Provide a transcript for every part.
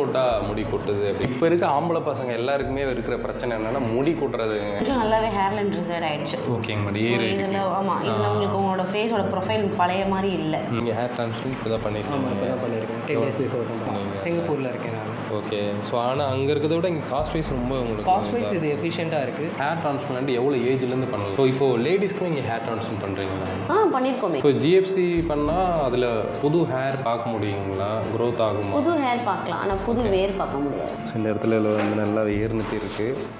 போட்டால் முடி கொட்டுது அப்படி. இப்போ இருக்க ஆம்பளை பசங்க எல்லாருக்குமே இருக்கிற பிரச்சனை என்னென்னா முடி கொட்டுறதுங்க. கொஞ்சம் நல்லாவே ஹேர்லைன் ரிசைட் ஆகிடுச்சு. ஓகேங்க மேடம். இதில் ஆமாம், இதில் உங்களுக்கு உங்களோட ஃபேஸோட ப்ரொஃபைல் பழைய மாதிரி இல்லை. நீங்கள் ஹேர் ட்ரான்ஸ்ஃபர் இப்போ தான் பண்ணியிருக்கேன் 10 days before தான் பண்ணேன். சிங்கப்பூரில் இருக்கேன் நான். ஓகே. ஸோ ஆனால் அங்கே இருக்கிறத விட இங்கே காஸ்ட் வைஸ் ரொம்ப உங்களுக்கு காஸ்ட் வைஸ் இது எஃபிஷியண்ட்டாக இருக்குது. ஹேர் ட்ரான்ஸ்பிளான்ட் எவ்வளோ ஏஜ்லேருந்து பண்ணலாம்? ஸோ இப்போ லேடிஸ்க்கும் இங்கே ஹேர் ட்ரான்ஸ்ஃபர் பண்ணுறீங்களா? பண்ணியிருக்கோமே. இப்போ ஜிஎஃப்சி பண்ணால் அதில் புது ஹேர் பார்க்க முடியுங்களா? க்ரோத் ஆகுமா? புது ஹேர் பார்க்கலாம், ஆனால் புது வேர் பார்க்க முடியாது. இந்த இடத்துல வந்து நல்லா ஏர்நித்தி இருக்குது.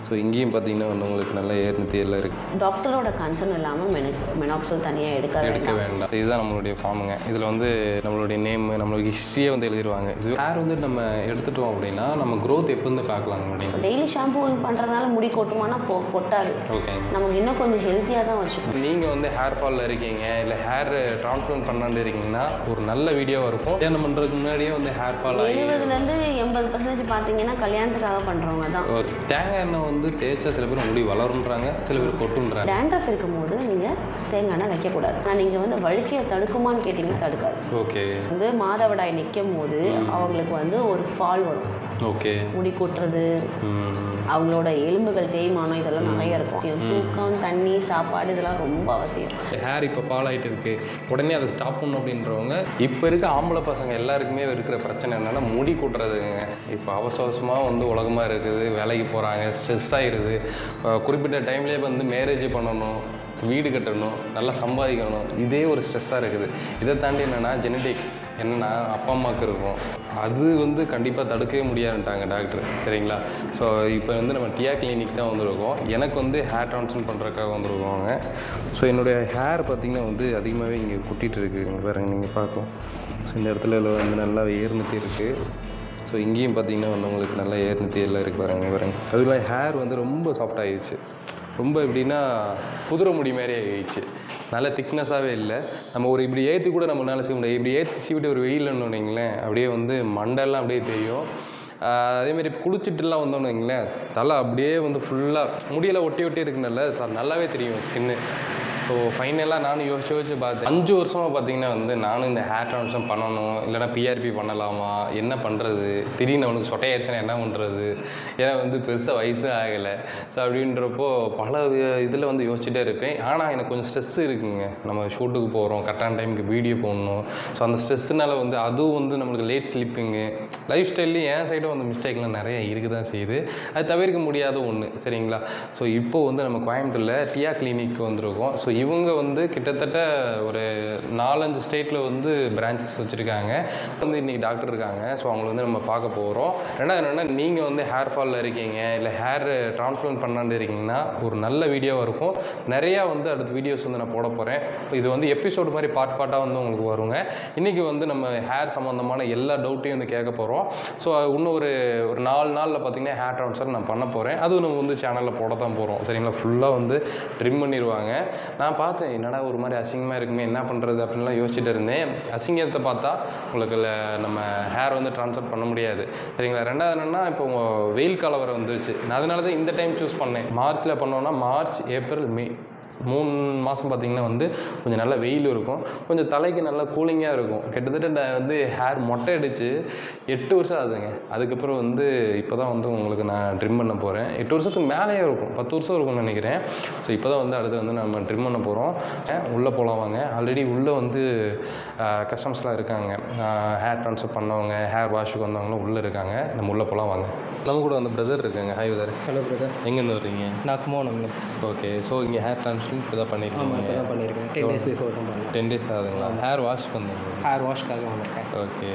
ஸோ இங்கேயும் பார்த்தீங்கன்னா வந்து உங்களுக்கு நல்ல ஏர்நித்தி எல்லாம் இருக்குது. டாக்டரோட கன்சர்ன் இல்லாமல் மெனாக்சல் தனியாக எடுக்க வேண்டாம். ஸோ இதுதான் நம்மளுடைய ஃபார்முங்க. இதில் வந்து நம்மளுடைய நேம், நம்மளுடைய ஹிஸ்ட்ரியே வந்து எழுதிடுவாங்க. இது ஹேர் வந்து நம்ம எடுத்துட்டோம் அப்படின்னா நம்ம க்ரோத் எப்போ வந்து பார்க்கலாங்க முடியும். டெய்லி ஷாம்பு பண்ணுறதுனால முடி கொட்டுமானா கொட்டாது. ஓகே. நமக்கு இன்னும் கொஞ்சம் ஹெல்த்தியாக தான் வச்சுக்கணும். நீங்கள் வந்து ஹேர் ஃபாலில் இருக்கீங்க, இல்லை ஹேர் ட்ரான்ஸ்பிளான்ட் பண்ணாண்டு இருக்கீங்கன்னா ஒரு நல்ல வீடியோவாக இருக்கும். கல்யாணம் பண்ணுறதுக்கு முன்னாடியே வந்து ஹேர் ஃபால் 70% 80% பார்த்தீங்கன்னா கல்யாணத்துக்காக பண்ணுறவங்க தான். தேங்காய் எண்ணெய் வந்து தேய்ச்சா சில பேர் முடி வளருன்றாங்க, சில பேர் கொட்டுன்றாங்க. டேண்ட்ரஃப் இருக்கும்போது நீங்கள் தேங்காய் எண்ணெய் வைக்கக்கூடாது. ஆனால் நீங்கள் வந்து வழுக்கையை தடுக்குமான்னு கேட்டிங்கன்னா தடுக்காது. ஓகே. வந்து மாதவிடாய் நிற்கும் போது அவங்களுக்கு வந்து ஒரு ஃபால் வரும். ஓகே. முடி கொட்டுறது, அவங்களோட எலும்புகள் தேய்மானம் இதெல்லாம் நிறைய இருக்கும். தூக்கம், தண்ணி, சாப்பாடு இதெல்லாம் ரொம்ப அவசியம். ஹேர் இப்போ ஃபால் ஆகிட்டு இருக்கு, உடனே அதை ஸ்டாப் பண்ணணும் அப்படின்றவங்க இப்போ இருக்க ஆம்பளை பசங்க எல்லாருக்குமே இருக்கிற பிரச்சனை என்னென்னா முடி கொட்டுறதுங்க. இப்போ அவசரமாக வந்து உலகமாக இருக்குது, வேலைக்கு போகிறாங்க, ஸ்ட்ரெஸ் ஆகிடுது. குறிப்பிட்ட டைம்லேயே வந்து மேரேஜ் பண்ணணும், வீடு கட்டணும், நல்லா சம்பாதிக்கணும், இதே ஒரு ஸ்ட்ரெஸ்ஸாக இருக்குது. இதை தாண்டி என்னென்னா ஜெனட்டிக் என்னென்னா அப்பா அம்மாவுக்கு இருக்கும், அது வந்து கண்டிப்பாக தடுக்கவே முடியாதுன்ட்டாங்க டாக்டர். சரிங்களா? ஸோ இப்போ வந்து நம்ம டியா கிளினிக் தான் வந்திருக்கோம். எனக்கு வந்து ஹேர் ட்ரான்ஸ்ஃபர் பண்ணுறதுக்காக வந்திருக்கோங்க. ஸோ என்னுடைய ஹேர் பார்த்திங்கன்னா வந்து அதிகமாகவே இங்கே கொட்டிகிட்டு இருக்குது பாருங்கள், நீங்கள் பார்க்கும். ஸோ இந்த இடத்துல வந்து நல்லா ஏர்நித்தி இருக்குது. ஸோ இங்கேயும் பார்த்தீங்கன்னா வந்து உங்களுக்கு நல்ல ஏர்நித்தி எல்லாம் இருக்குது பாருங்கள். அதுமாதிரி ஹேர் வந்து ரொம்ப சாஃப்ட் ஆகிடுச்சு. ரொம்ப எப்படின்னா குதிரை முடி மாதிரி ஆகிடுச்சு. நல்ல திக்னஸாகவே இல்லை. நம்ம ஒரு இப்படி ஏற்றி கூட நம்மளால செய்ய முடியாது. இப்படி ஏற்றி சீவிட்டு ஒரு வெயில்னு வைங்களேன், அப்படியே வந்து மண்டெல்லாம் அப்படியே தெரியும். அதேமாதிரி குளிச்சுட்டுலாம் வந்தோன்னு வைங்களேன், தலை அப்படியே வந்து ஃபுல்லாக முடியெல்லாம் ஒட்டி ஒட்டி இருக்குனால நல்லாவே தெரியும் ஸ்கின்னு. ஸோ ஃபைனலாக நானும் யோசிச்சு பார்த்தேன். 5 வருஷமாக பார்த்தீங்கன்னா வந்து நானும் இந்த ஹேர் ட்ரான்ஸ்ஃபர் பண்ணணும், இல்லைனா பிஆர்பி பண்ணலாமா, என்ன பண்ணுறது, திடீர்னு அவனுக்கு சொட்டையாயிடுச்சுன்னா என்ன பண்ணுறது, ஏன்னா வந்து பெருசாக வயசும் ஆகலை. ஸோ அப்படின்றப்போ பல இதில் வந்து யோசிச்சுட்டே இருப்பேன். ஆனால் எனக்கு கொஞ்சம் ஸ்ட்ரெஸ் இருக்குங்க. நம்ம ஷூட்டுக்கு போகிறோம், கரெக்டான டைமுக்கு வீடியோ போடணும். ஸோ அந்த ஸ்ட்ரெஸ்ஸுனால வந்து அதுவும் வந்து நம்மளுக்கு லேட் ஸ்லிப்பிங்கு, லைஃப் ஸ்டைல்லையும் என் சைடும் வந்து மிஸ்டேக்லாம் நிறைய இருக்குது தான் செய்யுது. அது தவிர்க்க முடியாத ஒன்று. சரிங்களா? ஸோ இப்போது வந்து நம்ம கோயம்புத்தூரில் டியா கிளினிக் வந்திருக்கோம். ஸோ இவங்க வந்து கிட்டத்தட்ட ஒரு 4-5 ஸ்டேட்டில் வந்து பிரான்ச்சஸ் வச்சுருக்காங்க. வந்து இன்றைக்கி டாக்டர் இருக்காங்க. ஸோ அவங்கள வந்து நம்ம பார்க்க போகிறோம். ரெண்டாவது என்னென்னா, நீங்கள் வந்து ஹேர் ஃபாலில் இருக்கீங்க, இல்லை ஹேர் ட்ரான்ஸ்பிளான்ட் பண்ணாண்டு இருக்கீங்கன்னா ஒரு நல்ல வீடியோவாக இருக்கும். நிறையா வந்து அடுத்த வீடியோஸ் வந்து நான் போட போகிறேன். இது வந்து எபிசோடு மாதிரி பார்ட்டாக வந்து உங்களுக்கு வருங்க. இன்றைக்கி வந்து நம்ம ஹேர் சம்மந்தமான எல்லா டவுட்டையும் வந்து கேட்க போகிறோம். ஸோ இன்னும் ஒரு 4 நாளில் பார்த்திங்கன்னா ஹேர் ட்ரான்ஸ்ஃபர் நான் பண்ண போகிறேன். அதுவும் நம்ம வந்து சேனலில் போட தான் போகிறோம். சரிங்களா? ஃபுல்லாக வந்து ட்ரிம் பண்ணிடுவாங்க. நான் பார்த்தேன், என்னடா ஒரு மாதிரி அசிங்கமாக இருக்குமே, என்ன பண்ணுறது அப்படின்லாம் யோசிச்சுட்டு இருந்தேன். அசிங்கத்தை பார்த்தா உங்களுக்கு நம்ம ஹேர் வந்து ட்ரான்ஸ்ஃபர் பண்ண முடியாது. சரிங்களா? ரெண்டாவது என்னென்னா, இப்போ வெயில் காலம் வர வந்துருச்சு. நான் அதனால தான் இந்த டைம் சூஸ் பண்ணேன். மார்ச்சில் பண்ணோன்னா மார்ச், ஏப்ரல், மே 3 மாதம் பார்த்திங்கன்னா வந்து கொஞ்சம் நல்லா வெயில் இருக்கும், கொஞ்சம் தலைக்கு நல்லா கூலிங்காக இருக்கும். கிட்டத்தட்ட நான் வந்து ஹேர் மொட்டை அடித்து 8 வருஷம் ஆகுதுங்க. அதுக்கப்புறம் வந்து இப்போ தான் வந்து உங்களுக்கு நான் ட்ரிம் பண்ண போகிறேன். 8 வருஷத்துக்கு மேலேயே இருக்கும், 10 வருஷம் இருக்கும்னு நினைக்கிறேன். ஸோ இப்போ தான் வந்து அடுத்து வந்து நம்ம ட்ரிம் பண்ண போகிறோம். உள்ளே போகலாம் வாங்க. ஆல்ரெடி உள்ளே வந்து கஸ்டமர்ஸ்லாம் இருக்காங்க, ஹேர் ட்ரான்ஸ்ஃபர் பண்ணவங்க, ஹேர் வாஷுக்கு வந்தவங்களும் உள்ளே இருக்காங்க. நம்ம உள்ளே போகலாம் வாங்க. நம்ம கூட வந்து பிரதர் இருக்காங்க. Hi brother. Hello brother. எங்கேருந்து வர்றீங்க? நான் கும்போணம். ஓகே. ஸோ இங்கே ஹேர் ட்ரான்ஸ்ஃபர் இப்போ தான் பண்ணியிருக்கேன் 10 days before தான் பண்ணேன். 10 days ஆகுதுங்களா? ஹேர் வாஷ்க்கு வந்தீங்க? ஹேர் வாஷ்க்காக வந்திருக்கேன். ஓகே.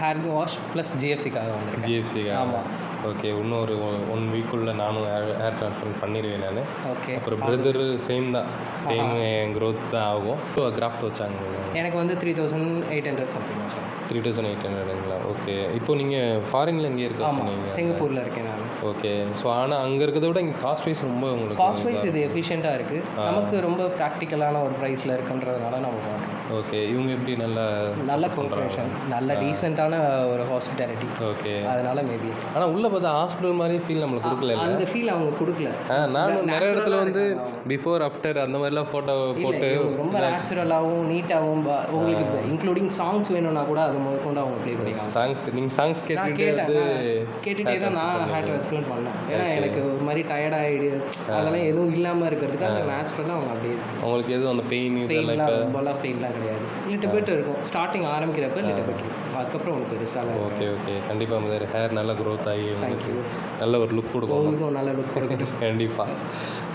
ஹேர் வாஷ் ப்ளஸ் ஜிஎஃப்சிக்காக வந்திருக்கேன். ஜிஎஃப்சிக்காக? ஆமாம். ஓகே. இன்னும் ஒரு 1 வீக்குள்ளே நானும் ஹேர் ட்ரான்ஸ்ஃபர் பண்ணிடுவேன் நான். ஓகே. அப்புறம் பிரதர் சேம் தான், சேம் க்ரோத் தான் ஆகும். கிராஃப்ட் வச்சாங்க எனக்கு வந்து 3800 சம்திங் வச்சாங்க. 3800ங்களா? ஓகே. இப்போ நீங்கள் ஃபாரினில் எங்கே இருக்கீங்க? சிங்கப்பூரில் இருக்கேன் நான். ஓகே. ஸோ ஆனால் அங்கே இருக்கிறத விட இங்கே காஸ்ட் வைஸ் ரொம்ப உங்களுக்கு காஸ்ட் வைஸ் இது எஃபிஷியண்ட்டாக இருக்குது. நமக்கு ரொம்ப ப்ராக்டிக்கலான ஒரு ப்ரைஸில் இருக்குன்றதுனால நம்ம பண்ணுறோம். ஓகே. இவங்க எப்படி நல்ல கோஆப்ரேஷன், நல்ல டீசெண்டான ஒரு ஹாஸ்பிட்டாலிட்டி. ஓகே. அதனால மேபி. ஆனால் உள்ளே பார்த்தா ஹாஸ்பிட்டல் மாதிரி ஃபீல் நம்மளுக்கு கொடுக்கல. அந்த ஃபீல் அவங்க கொடுக்கல. நானும் நிறைய இடத்துல வந்து பிஃபோர் ஆஃப்டர் அந்த மாதிரிலாம் ஃபோட்டோ போட்டு ரொம்ப நேச்சுரலாகவும் நீட்டாகவும் உங்களுக்கு இன்க்ளூடிங் சாங்ஸ் வேணும்னா கூட அது முதற்கொண்டு அவங்க ப்ளே பண்ணிக்கலாம். நீங்கள் சாங்ஸ் கேட்டுகிட்டே தான் நான் ஹேர் ட்ரான்ஸ்பிளான்ட் பண்ணேன். ஏன்னா எனக்கு ஒரு மாதிரி டயர்டாகிடு அதெல்லாம் எதுவும் இல்லாமல் இருக்கிறதுக்கு அந்த நேச்சுரலாக அவங்க அப்படியே உங்களுக்கு எதுவும் அந்த பெயின்லாம் ரொம்பலாம் பெயின்லாம் கிடையாது. லிட்டு பெட் இருக்கும் ஸ்டார்டிங் ஆரம்பிக்கிறப்ப லிட்டு பெட் இருக்கும். அதுக்கப்புறம் உங்களுக்கு பெருசாக. Okay okay. கண்டிப்பாக முதல் ஹேர் நல்லா க்ரோத் ஆகி தேங்க்யூ நல்ல ஒரு லுக் கொடுக்கும். உங்களுக்கும் நல்ல லுக் கொடுக்கட்டும். கண்டிப்பாக.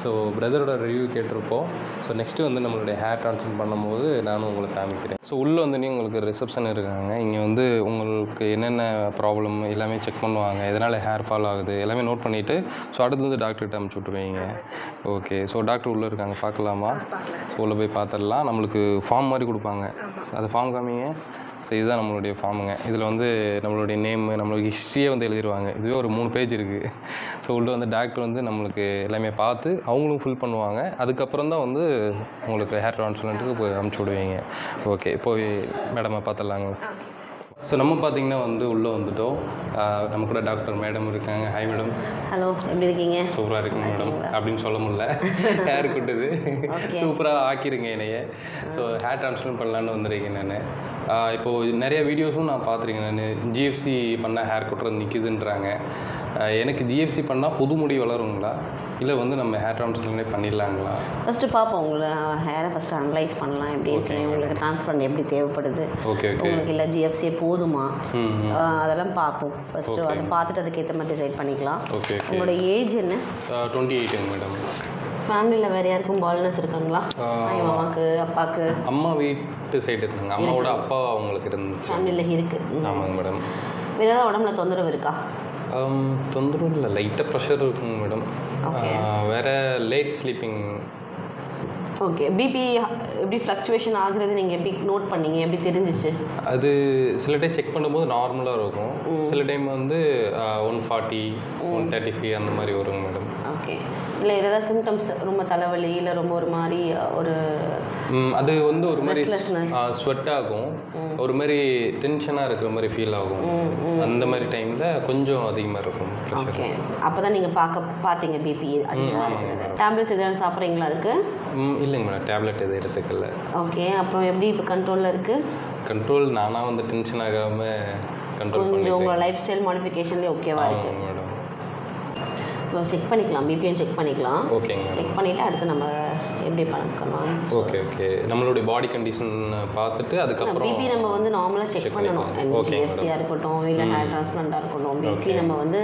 ஸோ பிரதரோட ரிவ்யூ கேட்டிருப்போம். ஸோ நெக்ஸ்ட்டு வந்து நம்மளுடைய ஹேர் ட்ரான்ஸ்ஃபர் பண்ணும்போது நானும் உங்களுக்கு காமிக்கிறேன். ஸோ உள்ளே வந்து உங்களுக்கு ரிசப்ஷன் இருக்காங்க. இங்கே வந்து உங்களுக்கு என்னென்ன ப்ராப்ளம் எல்லாமே செக் பண்ணுவாங்க. எதனால் ஹேர் ஃபால் ஆகுது எல்லாமே நோட் பண்ணிவிட்டு ஸோ அடுத்து வந்து டாக்டர்கிட்ட அனுப்பிச்சி விட்ருவீங்க. ஓகே. ஸோ டாக்டர் உள்ளே இருக்காங்க, பார்க்கலாமா? ஸோ உள்ளே போய் பார்த்துடலாம். நம்மளுக்கு ஃபார்ம் மாதிரி கொடுப்பாங்க. அந்த ஃபார்ம் காமிங்க. ஸோ இதுதான் நம்மளுடைய ஃபார்முங்க. இதில் வந்து நம்மளுடைய நேமு நம்மளுடைய ஹிஸ்ட்ரியே வந்து எழுதிடுவாங்க. இதுவே ஒரு 3 பேஜ் இருக்குது. ஸோ உள்ளே வந்து டாக்டர் வந்து நம்மளுக்கு எல்லாமே பார்த்து அவங்களும் ஃபில் பண்ணுவாங்க. அதுக்கப்புறம் தான் வந்து உங்களுக்கு ஹேர் ட்ரான்ஸ்பிளான்ட்டுக்கு போய் அனுப்பிச்சி விடுவீங்க. ஓகே. போய் மேடமை பார்த்துடலாங்களா? ஸோ நம்ம பார்த்திங்கன்னா வந்து உள்ளே வந்துவிட்டோம். நம்ம கூட டாக்டர் மேடம் இருக்காங்க. Hi madam. ஹலோ, எப்படி இருக்கீங்க? சூப்பராக இருக்குங்க மேடம் அப்படின்னு சொல்ல முடியல. ஹேர் கொட்டுது. சூப்பராக ஆக்கிருங்க என்னைய. ஸோ ஹேர் ட்ரான்ஸ்பிளான்ட் பண்ணலான்னு வந்துருக்கேன் நான். இப்போது நிறைய வீடியோஸும் நான் பார்த்துருக்கேன். நான் ஜிஎஃப்சி பண்ணால் ஹேர் கொட்டுறது நிற்கிதுன்றாங்க. எனக்கு ஜிஎஃப்சி பண்ணால் புது முடி வளருங்களா இல்லை வந்து நம்ம ஹேர் ட்ரான்ஸ்பிளான்ட் பண்ணிடலாங்களா? ஃபஸ்ட்டு பார்ப்போம். உங்களை ஹேரை ஃபஸ்ட்டு அனலைஸ் பண்ணலாம் எப்படி இருக்குன்னு. உங்களுக்கு ட்ரான்ஸ்பிளான்ட் எப்படி தேவைப்படுது, ஓகே ஓகே, உங்களுக்கு இல்லை ஜிஎஃப்சியே போதுமா, அதெல்லாம் பார்ப்போம். ஃபஸ்ட்டு அதை பார்த்துட்டு அதுக்கேற்ற மாதிரி டிசைட் பண்ணிக்கலாம். ஓகே. உங்களோட ஏஜ் என்ன? 28 மேடம். ஃபேமிலியில் வேறு யாருக்கும் பால்னஸ் இருக்காங்களா? அம்மாவுக்கு அப்பாவுக்கு? அம்மா வீட்டு சைடு இருந்தாங்க. அம்மாவோட அப்பா அவங்களுக்கு இருந்துச்சு. ஃபேமிலியில் இருக்குது. ஆமாங்க மேடம். வேறு ஏதாவது உடம்புல தொந்தரவு இருக்கா? தொந்தரவு இல்லை, லைட்டாக ப்ரெஷர் இருக்குங்க மேடம். வேறு லேட் ஸ்லீப்பிங். ஓகே. பிபி எப்படி ஃப்ளக்சுவேஷன் ஆகுறது நீங்கள் எப்படி நோட் பண்ணீங்க, எப்படி தெரிஞ்சிச்சு? அது சில டைம் செக் பண்ணும்போது நார்மலாக இருக்கும். சில டைம் வந்து 140 135 அந்த மாதிரி வருங்க மேடம். ஓகே. இல்லை ஏதாவது சிம்டம்ஸ், ரொம்ப தலைவலி இல்லை ரொம்ப ஒரு மாதிரி ஒரு அது வந்து ஒரு மாதிரி ஸ்வெட் ஆகும், ஒரு மாதிரி டென்ஷனாக இருக்கிற மாதிரி ஃபீல் ஆகும். அந்த மாதிரி டைமில் கொஞ்சம் அதிகமாக இருக்கும் ப்ரெஷர். ஓகே. அப்போ தான் நீங்கள் பார்த்தீங்க பிபி அதிகமாக இருக்கிறது. டேப்லெட்ஸ் எதாவது சாப்பிட்றீங்களா அதுக்கு? இல்லைங்க மேடம், டேப்லெட் எதுவும் எடுத்துக்கல. ஓகே. அப்புறம் எப்படி இப்போ கண்ட்ரோலில் இருக்குது? கண்ட்ரோல் நானாக வந்து டென்ஷன் ஆகாமல் கண்ட்ரோல் பண்ணி கொஞ்சம் உங்களோட லைஃப் ஸ்டைல் மாடிஃபிகேஷன்லேயே ஓகேவா இருக்குது மேடம். இப்போ செக் பண்ணிக்கலாம், பிபியும் செக் பண்ணிக்கலாம். ஓகேங்க. செக் பண்ணிவிட்டு அடுத்து நம்ம எப்படி பண்ணிக்கலாம். Okay okay. நம்மளுடைய பாடி கண்டிஷன் பார்த்துட்டு அதுக்கப்புறம் பிபி நம்ம வந்து நார்மலாக செக் பண்ணணும். ஜிஎஃப்சியாக இருக்கட்டும் இல்லை ஹேர் ட்ரான்ஸ்பிளான்ட்டாக இருக்கட்டும், பிபி நம்ம வந்து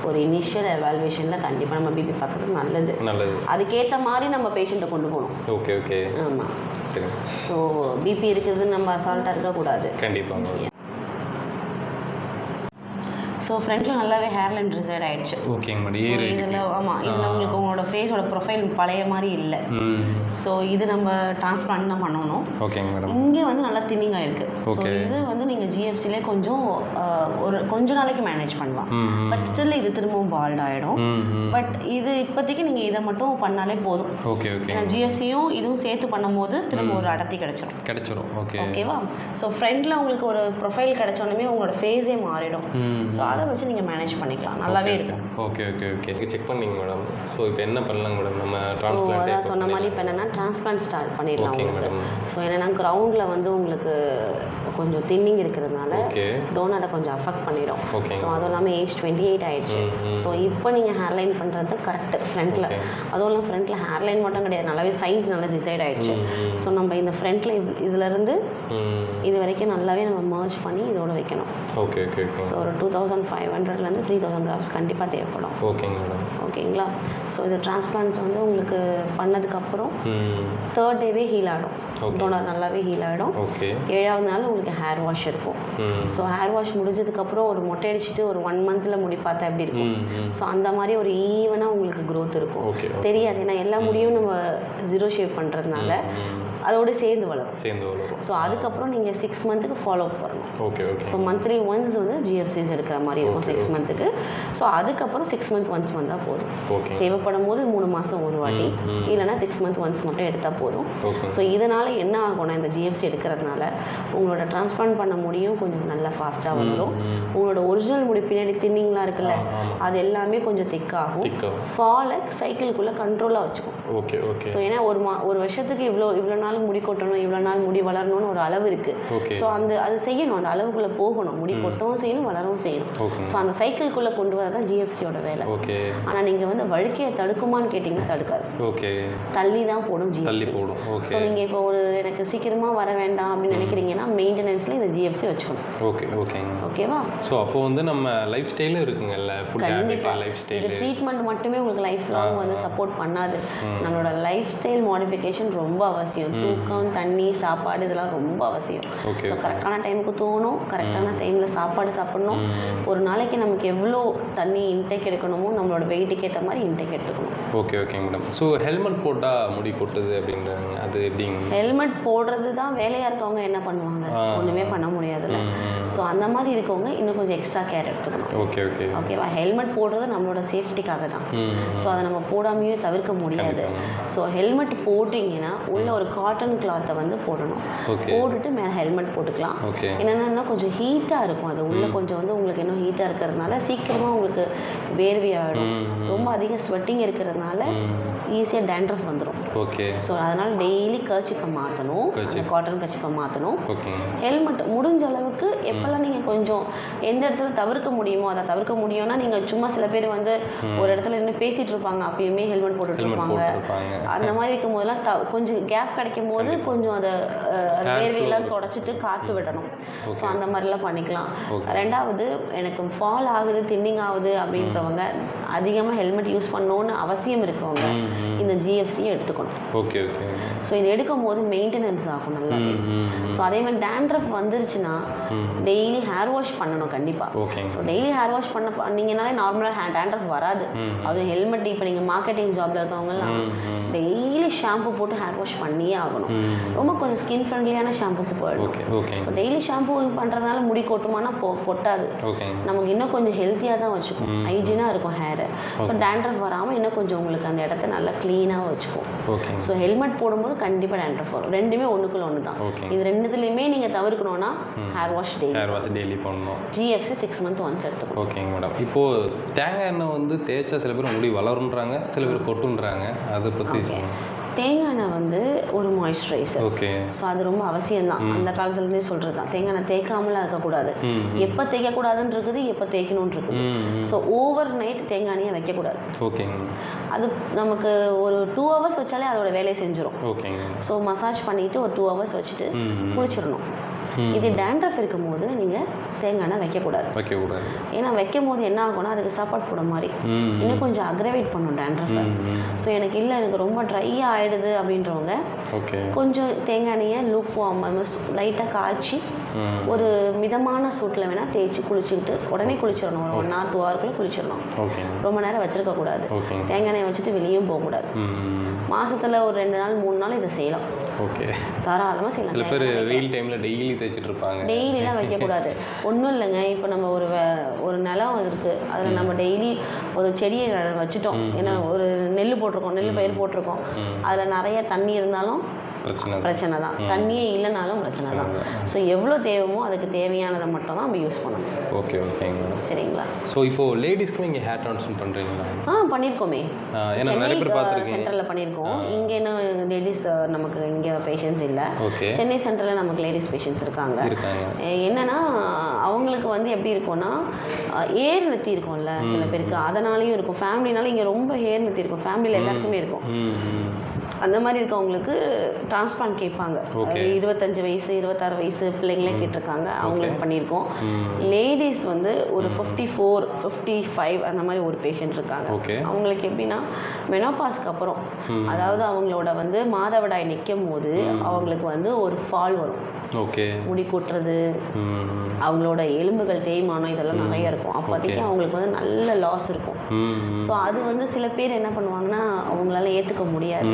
ஒரு இனிஷியல் எவாலுவேஷனில் கண்டிப்பாக நம்ம பிபி பார்க்குறது நல்லது. அதுக்கேற்ற மாதிரி நம்ம பேஷண்ட்டை கொண்டு போகணும். Okay okay. ஆமாம். சரி. ஸோ பிபி இருக்குது நம்ம அசால்ட்டாக இருக்கக்கூடாது. கண்டிப்பாக. ஸோ ஃப்ரண்ட்டில் நல்லாவே ஹேர்லைன் டிசைட் ஆகிடுச்சு. ஓகேங்க மேடம். இதில் ஆமாம், இதில் உங்களுக்கு உங்களோட ஃபேஸோட ப்ரொஃபைல் பழைய மாதிரி இல்லை. ஸோ இது நம்ம டிரான்ஸ்பிளான்ட் தான் பண்ணணும். ஓகேங்க மேடம். இங்கே வந்து நல்லா தின்னிங் ஆகிருக்கு. ஸோ இது வந்து நீங்கள் ஜிஎஃப்சிலே கொஞ்சம் கொஞ்ச நாளைக்கு மேனேஜ் பண்ணலாம். பட் ஸ்டில் இது திரும்பவும் பால்ட் ஆகிடும். பட் இது இப்போதைக்கு நீங்கள் இதை மட்டும் பண்ணாலே போதும். Okay okay. ஏன்னா ஜிஎஃப்சியும் இதுவும் சேர்த்து பண்ணும்போது திரும்ப ஒரு அடர்த்தி கிடைச்சிரும். ஓகேவா? ஸோ ஃப்ரண்ட்டில் உங்களுக்கு ஒரு ப்ரொஃபைல் கிடைச்சோன்னே உங்களோட ஃபேஸே மாறிடும். ஸோ அதை வச்சு நீங்கள் மேனேஜ் பண்ணிக்கலாம், நல்லாவே இருக்கும். Okay okay okay. செக் பண்ணிங்க மேடம். ஸோ இப்போ என்ன பண்ணலாம் மேடம் நம்ம ட்ரான்ஸ்பிளான்ட்? அதான் சொன்ன மாதிரி இப்போ என்னென்னா ட்ரான்ஸ்பிளான்ட் ஸ்டார்ட் பண்ணிடலாம் உங்களுக்கு. ஸோ என்னென்னா கிரவுண்டில் வந்து உங்களுக்கு கொஞ்சம் தின்னிங் இருக்கிறதுனால டோனரை கொஞ்சம் அஃபெக்ட் பண்ணிடும். ஸோ அதுவும் இல்லாமல் ஏஜ் 28 ஆயிடுச்சு. ஸோ இப்போ நீங்கள் ஹேர்லைன் பண்ணுறது கரெக்டு ஃப்ரண்ட்டில். அதுவும் இல்லாமல் ஃப்ரண்ட்டில் ஹேர்லைன் மட்டும் கிடையாது, நல்லாவே சைஸ் நல்லா டிசைட் ஆகிடுச்சு. ஸோ நம்ம இந்த ஃப்ரண்ட்டில் இதுலேருந்து இது வரைக்கும் நல்லாவே நம்ம மர்ஜ் பண்ணி இதோட வைக்கணும். Okay okay. ஸோ ஒரு 2500 3000 கிராம்ஸ் கண்டிப்பாக தேவைப்படும். ஓகேங்க மேடம். ஓகேங்களா? ஸோ இது டிரான்ஸ்பிளான்ஸ் வந்து உங்களுக்கு பண்ணதுக்கப்புறம் 3rd டேவே ஹீல் ஆகிடும். டோனர் நல்லாவே ஹீல் ஆகிடும். 7வது நாள் உங்களுக்கு ஹேர் வாஷ் இருக்கும். ஸோ ஹேர் வாஷ் முடிஞ்சதுக்கப்புறம் ஒரு மொட்டை அடிச்சுட்டு ஒரு 1 மந்தில் முடி பார்த்தா எப்படி இருக்கும்? ஸோ அந்த மாதிரி ஒரு ஈவனாக உங்களுக்கு க்ரோத் இருக்கும். தெரியாது, ஏன்னா எல்லா முடியும் நம்ம 0 ஷேவ் பண்ணுறதுனால அதோடு சேர்ந்து வளரும். ஸோ அதுக்கப்புறம் நீங்கள் 6 மந்த்துக்கு ஃபாலோ பண்ணணும். Okay okay. So monthly once வந்து ஜிஎஃப்சிஸ் எடுக்கிற மாதிரி இருக்கும் 6 மந்த்துக்கு. ஸோ அதுக்கப்புறம் 6 மந்த் ஒன்ஸ் வந்தால் போதும். தேவைப்படும் போது 3 மாதம் ஒரு வாட்டி, இல்லைனா 6 மந்த் ஒன்ஸ் மட்டும் எடுத்தால் போதும். ஸோ இதனால் என்ன ஆகும்னா, இந்த ஜிஎஃப்சி எடுக்கிறதுனால உங்களோட டிரான்ஸ்பிளான்ட் பண்ண முடியும் கொஞ்சம் நல்லா ஃபாஸ்ட்டாக வந்துடும். உங்களோட ஒரிஜினல் முடி பின்னாடி தின்னிங்லாம் இருக்குல்ல, அது எல்லாமே கொஞ்சம் திக்காகும். ஃபாலை சைக்கிளுக்குள்ளே கண்ட்ரோலாக வச்சுக்கும். Okay okay. ஸோ ஏன்னா ஒரு வருஷத்துக்கு இவ்வளோ நாள் முடி கொட்டணும், இவ்வளோ நாள் முடி வளரணும்னு ஒரு அளவு இருக்குது. ஸோ அது செய்யணும், அந்த அளவுக்குள்ளே போகணும். முடி கொட்டவும் செய்யணும், வளரவும் செய்யணும். ஸோ அந்த சைக்கிள்குள்ளே கொண்டு வர தான் ஜிஎஃப்சியோட வேலை. ஆனால் நீங்கள் வந்து வழுக்கையை தடுக்குமான்னு கேட்டிங்கன்னா தடுக்காது. தள்ளி தான் போடும் ஜிஎஃப்சி. ஸோ நீங்கள் இப்போ எனக்கு சீக்கிரமாக வர வேண்டாம் அப்படின்னு நினைக்கிறீங்கன்னா மெயின்டெனன்ஸில் இந்த ஜிஎஃப்சி வச்சுக்கணும். ஓகேவா? ஸோ அப்போ வந்து நம்ம லைஃப் ஸ்டைலும் இருக்குங்கல்ல, கண்டிப்பாக இது ட்ரீட்மெண்ட் மட்டுமே உங்களுக்கு லைஃப் லாங் வந்து சப்போர்ட் பண்ணாது. நம்மளோட லைஃப் ஸ்டைல் மாடிஃபிகேஷன் ரொம்ப அவசியம். தூக்கம், தண்ணி, சாப்பாடு இதெல்லாம் ரொம்ப அவசியம். ஸோ கரெக்டான டைமுக்கு தூங்கணும், கரெக்டான டைமில் சாப்பாடு சாப்பிடணும். ஒரு நாளைக்கு நமக்கு எவ்வளோ தண்ணி இன்டேக் எடுக்கணுமோ நம்மளோட வெயிட்டுக்கு ஏற்ற மாதிரி இன்டேக் எடுத்துக்கணும். ஓகே ஓகேங்க மேடம். ஸோ ஹெல்மெட் போட்டால் முடி கொட்டுது அப்படின்றாங்க, அது எப்படிங்க? ஹெல்மெட் போடுறது தான் வேலையாக இருக்கவங்க என்ன பண்ணுவாங்க, ஒன்றுமே பண்ண முடியாதுல்ல. ஸோ அந்த மாதிரி இருக்கவங்க இன்னும் கொஞ்சம் எக்ஸ்ட்ரா கேர் எடுத்துக்கணும். ஓகேவா? ஹெல்மெட் போடுறது நம்மளோட சேஃப்டிக்காக தான். ஸோ அதை நம்ம போடாமையே தவிர்க்க முடியாது. ஸோ ஹெல்மெட் போட்டிங்கன்னா உள்ள ஒரு காட்டன் கிளாத்தை வந்து போடணும். போட்டுட்டு மேலே ஹெல்மெட் போட்டுக்கலாம். என்னென்னா கொஞ்சம் ஹீட்டாக இருக்கும், அது உள்ள கொஞ்சம் வந்து உங்களுக்கு இன்னும் ஹீட்டாக இருக்கிறதுனால சீக்கிரமாக உங்களுக்கு வேர்வையாகிடும். ரொம்ப அதிக ஸ்வெட்டிங் இருக்கிறதுனால ஈஸியாக டேண்ட்ரஃப் வந்துடும். ஸோ அதனால் டெய்லி கர்ச்சிஃபை மாற்றணும், காட்டன் கர்ச்சிஃபை மாற்றணும். ஹெல்மெட் முடிஞ்ச அளவுக்கு எப்போல்லாம் நீங்கள் கொஞ்சம் எந்த இடத்துல தவிர்க்க முடியுமோ அதை தவிர்க்க முடியும்னா, நீங்கள் சும்மா சில பேர் வந்து ஒரு இடத்துல இன்னும் பேசிகிட்டு இருப்பாங்க, அப்பயுமே ஹெல்மெட் போட்டுட்டு இருப்பாங்க. அந்த மாதிரி இருக்கும் போதெல்லாம் கொஞ்சம் கேப் கிடைக்கும் போது கொஞ்சம் அதை வேர்வையெல்லாம் தொடச்சிட்டு காற்று விடணும். ஸோ அந்த மாதிரிலாம் பண்ணிக்கலாம். ரெண்டாவது, எனக்கு ஃபால் ஆகுது, தின்னிங் ஆகுது அப்படின்றவங்க அதிகமாக ஹெல்மெட் யூஸ் பண்ணணும்னு அவசியம் இருக்கவங்க இந்த ஜிஎஃப்சியை எடுத்துக்கணும். ஸோ இது எடுக்கும் போது மெயின்டெனன்ஸ் ஆகும் நல்லாவே. ஸோ அதே மாதிரி டேண்ட்ரஃப் வந்துருச்சுன்னா டெய்லி ஹேர் வாஷ் பண்ணணும் கண்டிப்பாக. ஸோ டெய்லி ஹேர் வாஷ் பண்ணீங்கனாலே நார்மலாக டேண்ட்ரஃப் வராது. அதுவும் ஹெல்மெட் இப்போ நீங்கள் மார்க்கெட்டிங் ஜாபில் இருக்கவங்கலாம் டெய்லி ஷாம்பு போட்டு ஹேர் வாஷ் பண்ணியே ஆகணும். ரொம்ப கொஞ்சம் ஸ்கின் ஃப்ரெண்ட்லியான ஷாம்புக்கு போயிடும். ஸோ டெய்லி ஷாம்பு பண்ணுறதுனால முடி கொட்டுமானா கொட்டாது. நமக்கு இன்னும் கொஞ்சம் ஹெல்த்தியாக தான் வச்சுக்கும், ஹைஜீனாக இருக்கும் ஹேரு. ஸோ டேண்ட்ரஃப் வராமல் இன்னும் கொஞ்சம் உங்களுக்கு அந்த இடத்த நல்லா க்ளீனாக வச்சுக்கும். ஸோ ஹெல்மெட் போடும்போது கண்டிப்பாக டேண்ட்ரஃப் வரும். ரெண்டுமே ஒன்றுக்குள்ள ஒன்று தான். இது ரெண்டுத்துலேயுமே நீங்கள் தவிர்க்கணும்னா ஹேர் வாஷ் டெய்லி பண்ணணும். ஜிஎஃப்சி 6 மந்த் ஒன்ஸ் எடுத்துக்கணும். ஓகேங்க மேடம். இப்போது தேங்காய் எண்ணெய் வந்து தேய்ச்சா சில பேர் முடி வளருன்றாங்க, சில பேர் கொட்டுன்றாங்க, அதை பற்றி தேங்காய் எண்ணெய் வந்து ஒரு மாய்ஸ்சரைசர். ஸோ அது ரொம்ப அவசியம்தான். அந்த காலத்துலேருந்தே சொல்கிறது தான், தேங்காய் எண்ணெய் தேய்க்காமலாம் இருக்கக்கூடாது. எப்போ தேய்க்கக்கூடாதுன்னு இருக்குது, எப்போ தேய்க்கணும்னு இருக்குது. ஸோ ஓவர் நைட் தேங்காய் எண்ணெயை வைக்கக்கூடாது. அது நமக்கு ஒரு 2 hours வச்சாலே அதோட வேலையை செஞ்சிடும். ஸோ மசாஜ் பண்ணிவிட்டு ஒரு 2 hours வச்சுட்டு குளிச்சிடணும். இது டேண்ட்ரஃப் இருக்கும் போது நீங்கள் தேங்காய் எண்ணெய் வைக்கக்கூடாது. ஏன்னா வைக்கும் போது என்ன ஆகும்னா அதுக்கு சாப்பாடு போட மாதிரி இன்னும் கொஞ்சம் அக்ரவேட் பண்ணும் டேண்ட்ரஃபை. ஸோ எனக்கு ரொம்ப ட்ரையாக ஆகிடுது அப்படின்றவங்க கொஞ்சம் தேங்காய் எண்ணெயை லைட்டாக காய்ச்சி ஒரு மிதமான சூட்டில் வேணால் தேய்ச்சி குளிச்சுக்கிட்டு உடனே குளிச்சிடணும். ஒரு 1 hour 2 hourக்குள்ளே குளிச்சிடணும். ரொம்ப நேரம் வச்சுருக்கக்கூடாது. தேங்காய் எண்ணெயை வச்சுட்டு வெளியும் போகக்கூடாது. மாதத்தில் ஒரு 2 நாள் 3 நாள் இதை செய்யலாம். தாராளமாக செய்யலாம். சில பேர் வெயில் டைமில் டெய்லி தேய்ச்சிட்டு இருப்பாங்க. டெய்லிலாம் வைக்கக்கூடாது. ஒன்றும் இல்லைங்க, இப்போ நம்ம ஒரு நிலம் இருக்குது, அதில் நம்ம டெய்லி ஒரு செடியை வச்சுட்டோம். ஏன்னா ஒரு நெல் போட்டிருக்கோம், நெல் பயிர் போட்டிருக்கோம், அதில் நிறைய தண்ணி இருந்தாலும் பிரச்சனை தான், தண்ணியே இல்லைனாலும் பிரச்சனை தான். ஸோ எவ்வளோ தேவைமோ அதுக்கு தேவையானதை மட்டும் தான் நம்ம யூஸ் பண்ணணும். சரிங்களா? ஸோ இப்போது லேடிஸ்க்கு நீங்கள் ஹேர் ட்ரான்ஸ்ஃபர் பண்ணுறீங்களா? பண்ணியிருக்கோமே, சென்டரில் பண்ணியிருக்கோம். இங்கே இன்னும் லேடிஸ் நமக்கு இங்கே பேஷண்ட்ஸ் இல்லை. சென்னை சென்டரில் நமக்கு லேடிஸ் பேஷண்ட்ஸ் இருக்காங்க. என்னென்னா அவங்களுக்கு வந்து எப்படி இருக்கும்னா ஏர் நெத்தி இருக்கும்ல சில பேருக்கு, அதனாலேயும் இருக்கும். ஃபேமிலினால இங்கே ரொம்ப ஏர் நெத்தி இருக்கும், ஃபேமிலியில் எல்லாருக்குமே இருக்கும். அந்த மாதிரி இருக்கவங்களுக்கு டிரான்ஸ்பிளான்ட் கேட்பாங்க. 25 வயசு 26 வயசு பிள்ளைங்களே கேட்டிருக்காங்க, அவங்களுக்கு பண்ணியிருக்கோம். லேடிஸ் வந்து ஒரு 54 55 அந்த மாதிரி ஒரு பேஷண்ட் இருக்காங்க. அவங்களுக்கு எப்படின்னா மெனோபாஸ்க்கு அப்புறம், அதாவது அவங்களோட வந்து மாதவிடாய் நிற்கும் போது அவங்களுக்கு வந்து ஒரு ஃபால் வரும். முடி கொட்டுறது, அவங்களோட எலும்புகள் தேய்மானம் இதெல்லாம் நிறைய இருக்கும். அப்போதைக்கு அவங்களுக்கு வந்து நல்ல லாஸ் இருக்கும். ஸோ அது வந்து சில பேர் என்ன பண்ணுவாங்கன்னா அவங்களால ஏற்றுக்க முடியாது.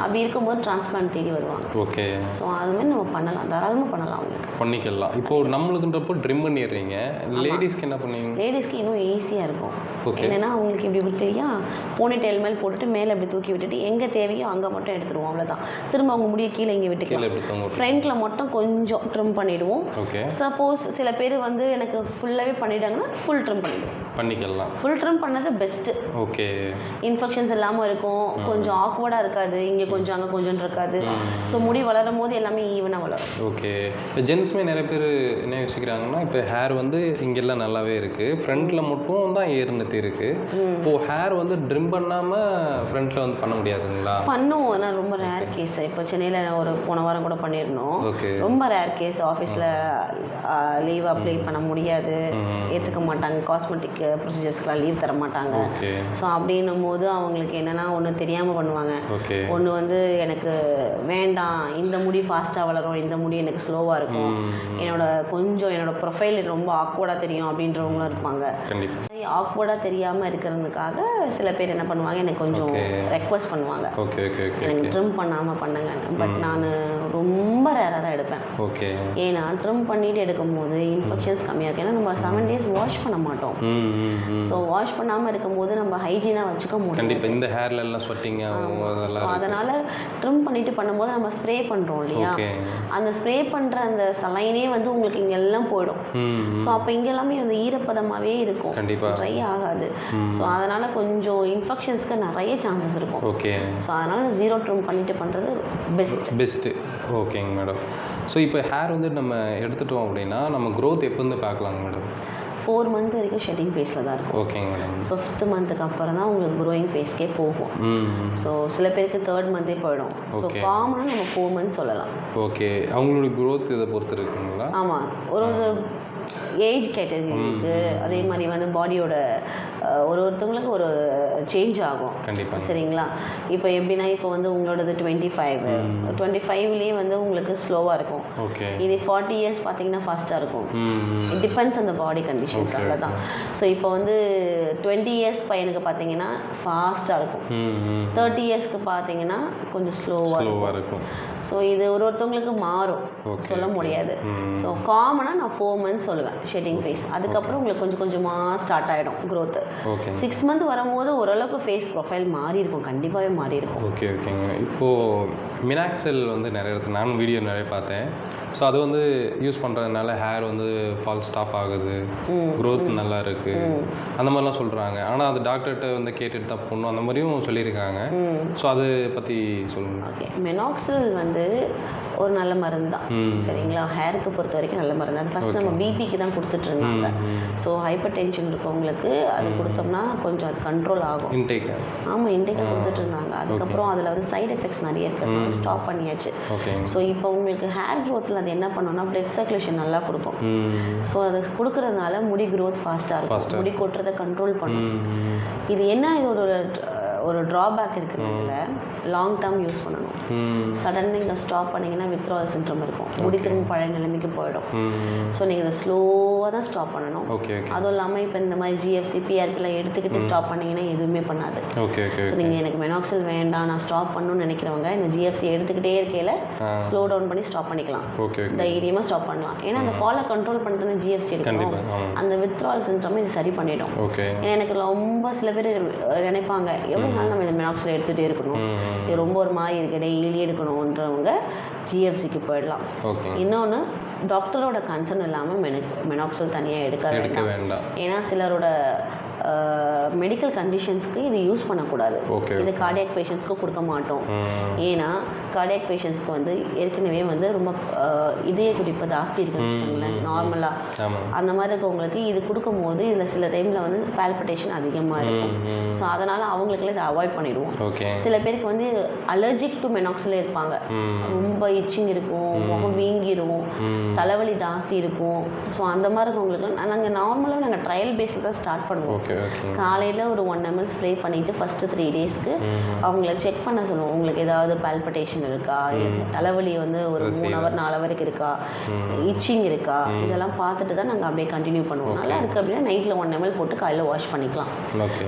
அப்படி இருக்கும்போது டிரான்ஸ்பிளான்ட் தேடி வருவாங்க. ஓகே. ஸோ அது மாதிரி நம்ம பண்ணலாம், தாராளமாக பண்ணலாம், அவங்களுக்கு பண்ணிக்கலாம். இப்போ நம்மளுக்குன்றப்போ ட்ரிம் பண்ணிடுறீங்க, லேடிஸ்க்கு என்ன பண்ணுவீங்க? லேடிஸ்க்கு இன்னும் ஈஸியாக இருக்கும். என்னென்னா அவங்களுக்கு இப்படி விட்டுறியா போனி டெயில் மேல் போட்டுட்டு மேலே அப்படி தூக்கி விட்டுட்டு எங்கே தேவையோ அங்கே மட்டும் எடுத்துருவோம், அவ்வளோதான். திரும்ப அவங்க முடிய கீழே இங்கே விட்டுக்கலாம். ஃப்ரண்ட்டில் மட்டும் கொஞ்சம் ட்ரிம் பண்ணிவிடுவோம். சப்போஸ் சில பேர் வந்து எனக்கு ஃபுல்லாகவே பண்ணிவிட்டாங்கன்னா ஃபுல் ட்ரிம் பண்ணிக்கலாம். ஃபுல் ட்ரிம் பண்ணது பெஸ்ட்டு. ஓகே. இன்ஃபெக்ஷன்ஸ் இல்லாமல் இருக்கும், கொஞ்சம் ஆக்வர்டாக இருக்காது, இங்கே கொஞ்சம் அங்கே கொஞ்சம் இருக்காது. ஸோ முடி வளரும் போது எல்லாமே ஈவனாக வளரும். ஓகே. இப்போ ஜென்ஸுமே நிறைய பேர் என்ன யோசிக்கிறாங்கன்னா, இப்போ ஹேர் வந்து இங்கெல்லாம் நல்லாவே இருக்குது, ஃப்ரண்ட்டில் மட்டும் தான் ஏறினது இருக்குது. இப்போது ஹேர் வந்து ட்ரிம் பண்ணாமல் ஃப்ரண்ட்டில் வந்து பண்ண முடியாதுங்களா? பண்ணுவோம், ஆனால் ரொம்ப ரேர் கேஸ். இப்போ சென்னையில் ஒரு போன வாரம் கூட பண்ணியிருந்தோம். ரொம்ப ரேர் கேஸ். ஆஃபீஸில் லீவ் அப்ளை பண்ண முடியாது, ஏற்றுக்க மாட்டாங்க, காஸ்மெட்டிக் ப்ரொசீஜர்ஸ்க்கெலாம் லீவ் தர மாட்டாங்க. ஸோ அப்படின்னும் போது அவங்களுக்கு என்னென்னா ஒன்று தெரியாமல் பண்ணுவாங்க. ஒன்று வந்து எனக்கு வேண்டாம், இந்த முடி ஃபாஸ்ட்டாக வளரும், இந்த முடி எனக்கு ஸ்லோவாக இருக்கும், என்னோட ப்ரொஃபைல் ரொம்ப ஆக்வர்டாக தெரியும் அப்படின்றவங்களும் இருப்பாங்க. ஆக்வர்டாக தெரியாமல் இருக்கிறதுக்காக சில பேர் என்ன பண்ணுவாங்க, எனக்கு கொஞ்சம் ரெக்வஸ்ட் பண்ணுவாங்க, எனக்கு ட்ரிம் பண்ணாமல் பண்ணுங்க. பட் நான் ரொம்ப ரேராக தான் எடுப்பேன். ஏன்னா ட்ரிம் பண்ணிட்டு எடுக்கும்போது இன்ஃபெக்ஷன்ஸ் கம்மியாக இருக்குது. ஏன்னா நம்ம 7 days வாஷ் பண்ண மாட்டோம். ஸோ வாஷ் பண்ணாமல் இருக்கும்போது நம்ம ஹைஜீனாக வச்சுக்க முடியும். கண்டிப்பாக இந்த ஹேர்ல எல்லாம் ஸ்வெட்டிங் ஆகும். அதனால் ட்ரிம் பண்ணிட்டு பண்ணும்போது நம்ம ஸ்ப்ரே பண்ணுறோம் இல்லையா, அந்த ஸ்ப்ரே பண்ணுற அந்த சலைனே வந்து உங்களுக்கு இங்கெல்லாம் போயிடும். ஸோ அப்போ இங்கெல்லாமே அந்த ஈரப்பதமாகவே இருக்கும், ட்ரை ஆகாது. ஸோ அதனால் கொஞ்சம் இன்ஃபெக்ஷன்ஸ்க்கு நிறைய சான்சஸ் இருக்கும். ஸோ அதனால் 0 ட்ரிம் பண்ணிட்டு பண்ணுறது பெஸ்ட்டு. ஓகேங்க மேடம். ஸோ இப்போ ஹேர் வந்து நம்ம எடுத்துட்டோம் அப்படின்னா நம்ம க்ரோத் எப்போ வந்து பார்க்கலாங்க மேடம்? 4 month வரைக்கும் ஷெட்டிங் ஃபேஸில் தான் இருக்கும். ஓகேங்க மேடம். 5th month அப்புறம் தான் உங்களுக்கு க்ரோயிங் ஃபேஸ்க்கே போகும். ஸோ சில பேருக்கு 3rd month போயிடும். ஸோ காமனாக நம்ம 4 months சொல்லலாம். ஓகே. அவங்களோட க்ரோத் இதை பொறுத்து இருக்குங்களா? ஆமாம், ஒரு ஏஜ் கேட்டகரிக்கு அதே மாதிரி வந்து பாடியோட ஒருத்தவங்களுக்கு ஒரு சேஞ்ச் ஆகும். கண்டிப்பாக. சரிங்களா? இப்போ எப்படின்னா இப்போ வந்து உங்களோடது 25 வந்து உங்களுக்கு ஸ்லோவாக இருக்கும். இது 40 years பார்த்தீங்கன்னா ஃபாஸ்ட்டாக இருக்கும். It depends on the body conditions, அவ்வளோதான். ஸோ இப்போ வந்து 20 years பையனுக்கு பார்த்தீங்கன்னா ஃபாஸ்ட்டாக இருக்கும். 30 yearsக்கு பார்த்தீங்கன்னா கொஞ்சம் ஸ்லோவாக இருக்கும். ஸோ இது ஒருத்தவங்களுக்கு மாறும், சொல்ல முடியாது. ஸோ காமனாக நான் 4 months சொல்லுவேன் ஷெட்டிங் ஃபேஸ். அதுக்கப்புறம் உங்களுக்கு கொஞ்சம் கொஞ்சமாக ஸ்டார்ட் ஆகிடும் க்ரோத்து. 6 month வரும்போது ஓரளவுக்கு ஃபேஸ் ப்ரொஃபைல் மாறி இருக்கும், கண்டிப்பாகவே மாறி இருக்கும். ஓகேங்க. இப்போது மினாக்ஸ்டெல் வந்து நிறைய இடத்துல நானும் வீடியோ நிறைய பார்த்தேன். ஸோ அது வந்து யூஸ் பண்ணுறதுனால ஹேர் வந்து ஃபால் ஸ்டாப் ஆகுது, க்ரோத் நல்லா இருக்குது, அந்த மாதிரிலாம் சொல்கிறாங்க. ஆனால் அது டாக்டர்கிட்ட வந்து கேட்டுட்டு தான் போடணும், அந்த மாதிரியும் சொல்லியிருக்காங்க. ஸோ அதை பற்றி சொல்லுங்கள். ஓகே. மினாக்சில் வந்து ஒரு நல்ல மருந்து தான், சரிங்களா? ஹேருக்கு பொறுத்த வரைக்கும் நல்ல மருந்து. அது ஃபஸ்ட் நம்ம பிபிக்கு தான் கொடுத்துட்டு இருந்தாங்க. ஸோ ஹைப்பர் டென்ஷன் இருக்கவங்களுக்கு அது கொடுத்தோம்னா கொஞ்சம் அது கண்ட்ரோல் ஆகும். ஆமாம், இன்டேக்காக கொடுத்துட்டு இருந்தாங்க. அதுக்கப்புறம் அதில் வந்து சைடு எஃபெக்ட்ஸ் நிறைய இருக்கிறது ஸ்டாப் பண்ணியாச்சு. ஸோ இப்போ உங்களுக்கு ஹேர் க்ரோத்தில் அது என்ன பண்ணோம்னா பிளட் சர்க்குலேஷன் நல்லா கொடுக்கும். ஸோ அது கொடுக்கறதுனால முடி க்ரோத் ஃபாஸ்ட்டாக இருக்கும், முடி கொட்டுறதை கண்ட்ரோல் பண்ணும். இது என்ன, இதோட ஒரு ட்ராபேக் இருக்கிறதுனால லாங் டேர்ம் யூஸ் பண்ணணும். சடனாக நீங்கள் ஸ்டாப் பண்ணிங்கன்னா வித்ட்ராவல் சிண்ட்ரம் இருக்கும், முடி திரும்ப பழைய நிலைமைக்கு போயிடும். ஸோ நீங்கள் இதை ஸ்லோவாக தான் ஸ்டாப் பண்ணணும். அதுவும் இல்லாமல் இப்போ இந்த மாதிரி ஜிஎஃப்சி பிஆர்பிலாம் எடுத்துக்கிட்டு ஸ்டாப் பண்ணிங்கன்னா எதுவுமே பண்ணாது. ஸோ நீங்கள் எனக்கு மெனாக்சில் வேண்டாம், நான் ஸ்டாப் பண்ணணும்னு நினைக்கிறவங்க இந்த ஜிஎஃப்சி எடுத்துக்கிட்டே இருக்கையில் ஸ்லோ டவுன் பண்ணி ஸ்டாப் பண்ணிக்கலாம், தைரியமாக ஸ்டாப் பண்ணலாம். ஏன்னா அந்த ஃபாலை கண்ட்ரோல் பண்ணுறதுன்னு ஜிஎஃப்சி எடுக்கணும். அந்த வித்ட்ராவல் சிண்ட்ரம் இது சரி பண்ணிடும். ஏன்னா எனக்கு ரொம்ப சில பேர் நினைப்பாங்க எவ்வளோ நாள் நம்ம இந்த மெனாக்சில் எடுத்துகிட்டே இருக்கணும், இது ரொம்ப ஒரு மாதிரி இருக்குது, டெய்லி எடுக்கணுன்றவங்க ஜிஎஃப்சிக்கு போயிடலாம். இன்னொன்று, டாக்டரோட கன்சர்ன் இல்லாமல் மெனாக்சில் தனியாக எடுக்க வேண்டாம். ஏன்னா சிலரோட மெடிக்கல் கண்டிஷன்ஸ்க்கு இது யூஸ் பண்ணக்கூடாது. இது கார்டியாக் பேஷண்ட்ஸ்க்கு கொடுக்க மாட்டோம். ஏன்னா கார்டியாக் பேஷண்ட்ஸ்க்கு வந்து ஏற்கனவே வந்து ரொம்ப இதய துடிப்பு ஜாஸ்தி இருக்குன்னு வச்சுக்கோங்களேன், நார்மலாக அந்த மாதிரி இருக்கவங்களுக்கு இது கொடுக்கும்போது இதில் சில டைமில் வந்து பால்பிட்டேஷன் அதிகமாக இருக்கும். ஸோ அதனால் அவங்களுக்குலாம் இதை அவாய்ட் பண்ணிடுவோம். சில பேருக்கு வந்து அலர்ஜிக் டு மெனாக்சில் இருப்பாங்க, ரொம்ப இச்சிங் இருக்கும், முகம் வீங்கிடும், தலைவலி ஜாஸ்தி இருக்கும். ஸோ அந்த மாதிரி இருக்கவங்களுக்கு நாங்கள் நார்மலாக ட்ரையல் பேஸில் தான் ஸ்டார்ட் பண்ணுவோம். Okay okay. காலையில் ஒரு 1 ml ஸ்ப்ரே பண்ணிவிட்டு ஃபஸ்ட்டு 3 டேஸ்க்கு அவங்கள செக் பண்ண சொல்லுவோம். உங்களுக்கு ஏதாவது பால்பிட்டேஷன் இருக்கா, தலைவலி வந்து ஒரு 3 ஹவர் 4 ஹவருக்கு இருக்கா, இச்சிங் இருக்கா, இதெல்லாம் பார்த்துட்டு தான் நாங்கள் அப்படியே கண்டினியூ பண்ணுவோம். நல்லா இருக்குது அப்படின்னா நைட்டில் 1 ml போட்டு காலையில் வாஷ் பண்ணிக்கலாம்.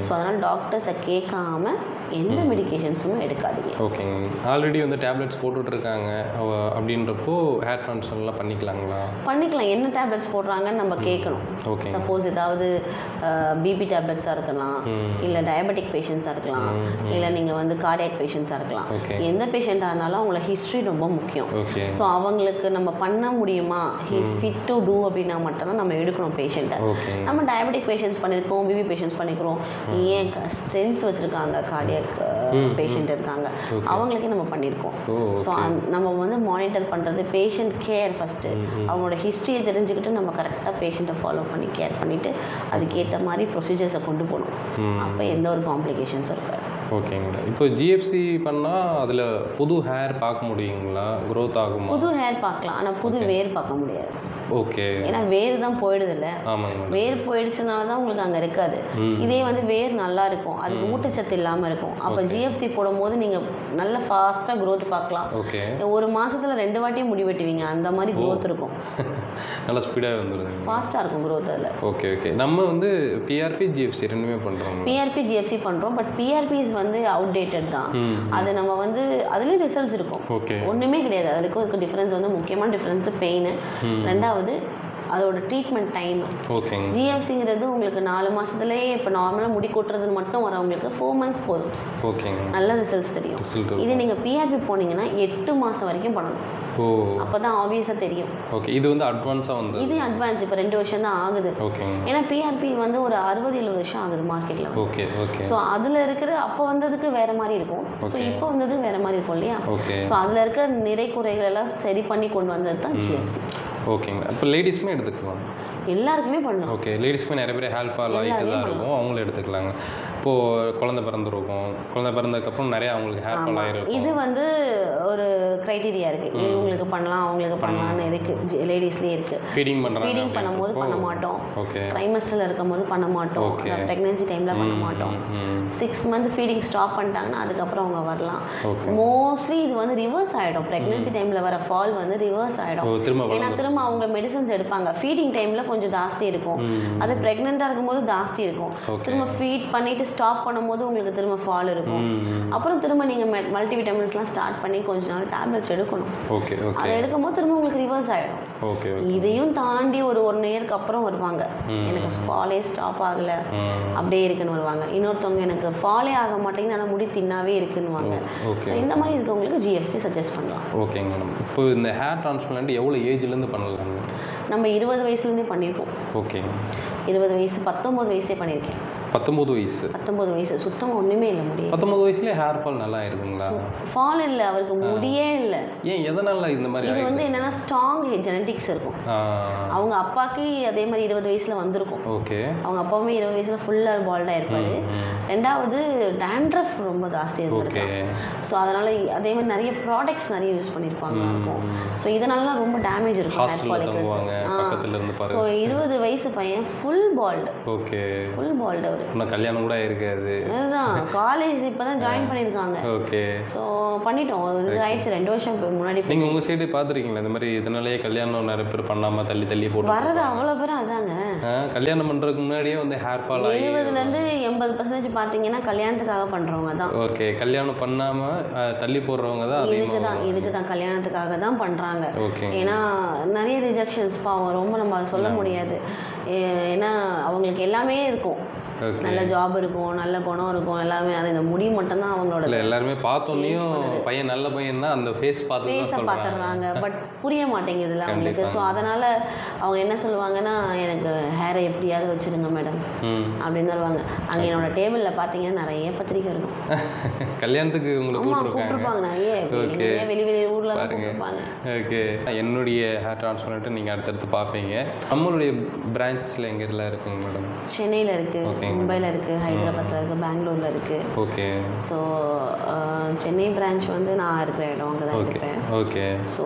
ஸோ அதனால் டாக்டர்ஸை கேட்காம எந்த மெடிக்கேஷன்ஸும் எடுக்காதீங்க. ஓகேங்க. ஆல்ரெடி வந்து டேப்லெட்ஸ் போட்டுட்ருக்காங்க அப்படின்றப்போ ஹேர் ட்ரான்ஸ்ஃபர்லாம் பண்ணிக்கலாங்களா? பண்ணிக்கலாம். என்ன டேப்லெட்ஸ் போடுறாங்கன்னு நம்ம கேட்கணும். ஓகே. சப்போஸ் ஏதாவது பிபி டேப்லெட்ஸாக இருக்கலாம், இல்லை டயபெட்டிக் பேஷண்ட்ஸாக இருக்கலாம், இல்லை நீங்கள் வந்து கார்டியாக் பேஷண்ட்ஸாக இருக்கலாம். எந்த பேஷண்ட்டாக இருந்தாலும் அவங்கள ஹிஸ்ட்ரி ரொம்ப முக்கியம். ஸோ அவங்களுக்கு நம்ம பண்ண முடியுமா, ஹீஸ் ஃபிட் டு டூ அப்படின்னா மட்டும்தான் நம்ம எடுக்கணும் பேஷண்ட்டை. நம்ம டயபெட்டிக் பேஷண்ட்ஸ் பண்ணியிருக்கோம், பிபி பேஷண்ட்ஸ் பண்ணிக்கிறோம், ஏன் ஸ்ட்ரென்த்ஸ் வச்சுருக்காங்க, கார்டியாக் பேஷண்ட் இருக்காங்க, அவங்களுக்கே நம்ம பண்ணியிருக்கோம். ஸோ நம்ம வந்து மானிட்டர் பண்ணுறது பேஷண்ட் கேர் ஃபஸ்ட்டு. அவங்களோட ஹிஸ்ட்ரியை தெரிஞ்சுக்கிட்டு நம்ம கரெக்டாக பேஷண்ட்டை ஃபாலோ பண்ணி கேர் பண்ணிவிட்டு அதுக்கேற்ற மாதிரி ப்ரொசீஜர்ஸை கொண்டு போகணும். அப்போ எந்த ஒரு காம்ப்ளிகேஷன்ஸும் இருக்காது. ஓகேங்களா. இப்போ ஜிஎஃப்சி பண்ணால் அதில் புது ஹேர் பார்க்க முடியுங்களா, க்ரோத் ஆகுமா? புது ஹேர் பார்க்கலாம், ஆனால் புது வேர் பார்க்க முடியாது. ஓகே. ஏன்னா வேர் தான் போயிடுது இல்லை. ஆமாங்க. வேர் போயிடுச்சுனால தான் உங்களுக்கு அங்கே இருக்காது. இதே வந்து வேர் நல்லா இருக்கும், அதுக்கு ஊட்டச்சத்து இல்லாமல் இருக்கும். அப்போ ஜிஎஃப்சி போடும்போது நீங்கள் நல்ல ஃபாஸ்ட்டாக க்ரோத் பார்க்கலாம். ஓகே. ஒரு மாதத்தில் 2 வாட்டியும் முடி வெட்டுவீங்க, அந்த மாதிரி க்ரோத் இருக்கும். நல்லா ஸ்பீடாக வந்துடுது, ஃபாஸ்ட்டாக இருக்கும் க்ரோத் அதில். Okay okay. நம்ம வந்து பிஆர்பி ஜிஎஃப்சி ரெண்டுமே பண்ணுறோம். பிஆர்பி ஜிஎஃப்சி பண்ணுறோம், பட் பிஆர்பிஸ் வந்து அவுடேட்டட் தான். அது நம்ம வந்து அதுலேயும் ரிசல்ட்ஸ் இருக்கும். ஓகே. ஒன்றுமே கிடையாது, அதுக்கும் இருக்க டிஃப்ரென்ஸ் வந்து முக்கியமான டிஃப்ரென்ஸு பெயின், ரெண்டாவது அதோட ட்ரீட்மெண்ட் டைம். ஓகேங்க. ஜிஎஃப்சிங்கிறது உங்களுக்கு 4 மாதத்துலேயே இப்போ நார்மலாக முடி கொட்டுறதுன்னு மட்டும் வரவங்களுக்கு 4 months போதும். ஓகேங்க. நல்ல ரிசல்ட்ஸ் தெரியும். இது நீங்கள் பிஆர்பி போனீங்கன்னா 8 மாதம் வரைக்கும் பண்ணணும். அப்போ தான் ஆப்வியஸாக தெரியும். ஓகே. இது வந்து அட்வான்ஸாக வந்து இது அட்வான்ஸ். இப்போ 2 வருஷம் தான் ஆகுது. ஓகே. ஏன்னா பிஆர்பி வந்து ஒரு 60-70 வருஷம் ஆகுது மார்க்கெட்டில். Okay okay. ஸோ அதில் இருக்கிற அப்போ வந்ததுக்கு வேறு மாதிரி இருக்கும், ஸோ இப்போ வந்தது வேறு மாதிரி இருக்கும் இல்லையா. ஸோ அதில் இருக்க நிறை குறைகள் எல்லாம் சரி பண்ணி கொண்டு வந்தது தான் ஜிஎஃப்சி. ஓகேங்க. அப்போ லேடிஸ்மே எடுத்துக்கலாம்? எல்லாருக்குமே பண்ணலாம். ஓகே. லேடிஸ்க்குமே நிறைய பேர் ஹேர் ஃபால் ஆகிட்டு தான் இருக்கும், அவங்களும் எடுத்துக்கலாங்க. இப்போது குழந்தை பிறந்திருக்கும், குழந்தை பிறந்ததுக்கப்புறம் நிறைய அவங்களுக்கு ஹேர் ஃபால் ஆகிருக்கும். இது வந்து ஒரு க்ரைட்டீரியா இருக்குது, இவங்களுக்கு பண்ணலாம் அவங்களுக்கு பண்ணலான்னு இருக்குது. லேடிஸ்லேயே இருக்குது. ஃபீடிங் பண்ணும்போது பண்ண மாட்டோம். ஓகே. ட்ரைமஸ்டரில் இருக்கும் போது பண்ண மாட்டோம். ப்ரெக்னென்சி டைமில் பண்ண மாட்டோம். 6 month ஃபீடிங் ஸ்டாப் பண்ணிட்டாங்கன்னா அதுக்கப்புறம் அவங்க வரலாம். மோஸ்ட்லி இது வந்து ரிவர்ஸ் ஆகிடும். ப்ரெக்னென்சி டைமில் வர ஃபால் வந்து ரிவர்ஸ் ஆகிடும். ஏன்னா திரும்ப அவங்க மெடிசன்ஸ் எடுப்பாங்க. ஃபீடிங் டைமில் கொஞ்சம் ஜாஸ்தி இருக்கும், அது ப்ரெக்னெண்ட்டாக இருக்கும்போது ஜாஸ்தி இருக்கும். திரும்ப ஃபீட் பண்ணிவிட்டு ஸ்டாப் பண்ணும்போது உங்களுக்கு திரும்ப ஃபால் இருக்கும். அப்புறம் திரும்ப நீங்கள் மல்டிவிட்டமின்ஸ்லாம் ஸ்டார்ட் பண்ணி கொஞ்ச நாள் டேப்லெட்ஸ் எடுக்கணும். அதை எடுக்கும்போது திரும்ப உங்களுக்கு ரிவர்ஸ் ஆகிடும். இதையும் தாண்டி ஒரு 1 yearக்கு அப்புறம் வருவாங்க, எனக்கு ஃபாலே ஸ்டாப் ஆகலை அப்படியே இருக்குன்னு வருவாங்க. இன்னொருத்தவங்க எனக்கு ஃபாலே ஆக மாட்டேங்குது ஆனால் முடி தின்னாவே இருக்குன்னுவாங்க. ஸோ இந்த மாதிரி இருக்கவங்களுக்கு ஜிஎஃப்சி சஜஸ்ட் பண்ணலாம். ஓகேங்க மேடம். இப்போ இந்த ஹேர் டிரான்ஸ்பிளான்ட் எவ்வளோ ஏஜ்லேருந்து பண்ணலாங்க? நம்ம 20 வயசுலேருந்தே பண்ணியிருக்கோம். ஓகேங்க. 20 வயசு 19 வயசே பண்ணியிருக்கேன். 19 வயசு? 19 வயசு சுத்தமாக ஒன்றுமே இல்லை முடியும். 19 வயசுலேயே ஹேர் ஃபால் நல்லா ஆயிருதுங்களா? ஃபால் இல்லை, அவருக்கு முடியே இல்லை. ஏன் எதனால இந்த மாதிரி? இது வந்து என்னென்னா ஸ்ட்ராங் ஜெனட்டிக்ஸ் இருக்கும். அவங்க அப்பாவுக்கு அதே மாதிரி 20 வயசில் வந்திருக்கும். ஓகே. அவங்க அப்பாவுமே 20 வயசில் ஃபுல்லாக பால்டாக இருப்பார். ரெண்டாவது டேண்ட்ரஃப் ரொம்ப ஜாஸ்தி இருந்திருக்கும். ஸோ அதனால் அதே மாதிரி நிறைய ப்ராடக்ட்ஸ் நிறைய யூஸ் பண்ணியிருப்பாங்க இருக்கும். ஸோ இதனாலலாம் ரொம்ப டேமேஜ் இருக்கும் ஹேர் ஃபாலிகல்ஸ். ஸோ 20 வயசு பையன் full bald. Okay. Full bald அவர். இன்னும் கல்யாணம் கூட இருக்காது. அதுதான் காலேஜ் இப்போ தான் ஜாயின் பண்ணியிருக்காங்க. ஓகே. ஸோ பண்ணிட்டோம், இது ஆயிடுச்சு 2 வருஷம் முன்னாடி. நீங்கள் உங்கள் சைடு பார்த்துருக்கீங்களா இந்த மாதிரி? இதனாலேயே கல்யாணம் நிறைய பேர் பண்ணாமல் தள்ளி போட்டு வர்றது அவ்வளோ பேர். அதாங்க கல்யாணம் பண்ணுறதுக்கு முன்னாடியே வந்து ஹேர் ஃபால் 70%லேருந்து 80% பார்த்தீங்கன்னா கல்யாணத்துக்காக பண்ணுறவங்க தான். ஓகே. கல்யாணம் பண்ணாமல் தள்ளி போடுறவங்க தான் இதுக்கு தான் கல்யாணத்துக்காக தான் பண்ணுறாங்க. ஓகே. ஏன்னா நிறைய ரிஜெக்ஷன்ஸ் பாவம், ரொம்ப நம்ம அதை சொல்ல முடியாது. ஏன்னா அவங்களுக்கு எல்லாமே இருக்கும், நல்ல ஜாப் இருக்கும், நல்ல குணம் இருக்கும், எல்லாமே. அது இந்த முடி மட்டும்தான் அவங்களோட. எல்லாருமே பார்த்தோன்னையும் பையன் நல்ல பையன்னா அந்த ஃபேஸை பார்த்துடுறாங்க, பட் புரிய மாட்டேங்குதுல அவங்களுக்கு. ஸோ அதனால் அவங்க என்ன சொல்லுவாங்கன்னா, எனக்கு ஹேரை எப்படியாவது வச்சுருங்க மேடம் அப்படின்னு சொல்லுவாங்க. அங்கே என்னோட டேபிளில் பார்த்தீங்கன்னா நிறைய பத்திரிக்கை இருக்கும். கல்யாணத்துக்கு உங்களுக்கு கூப்பிட்டுருப்பாங்க நிறைய வெளி ஊரில் கூப்பிட்டுருப்பாங்க. ஓகே. என்னுடைய ஹேர் டிரான்ஸ்பிளான்ட் நீங்கள் அடுத்தடுத்து பார்ப்பீங்க. நம்மளுடைய பிரான்ச்சஸில் எங்கெல்லாம் இருக்குங்க மேடம்? சென்னையில் இருக்குது, மும்பையில் இருக்குது, ஹைதராபாத்தில் இருக்குது, பெங்களூரில் இருக்குது. ஓகே. ஸோ சென்னை பிரான்ச் வந்து நான் இருக்கிற இடம் அங்கே தான் இருப்பேன். ஓகே. ஸோ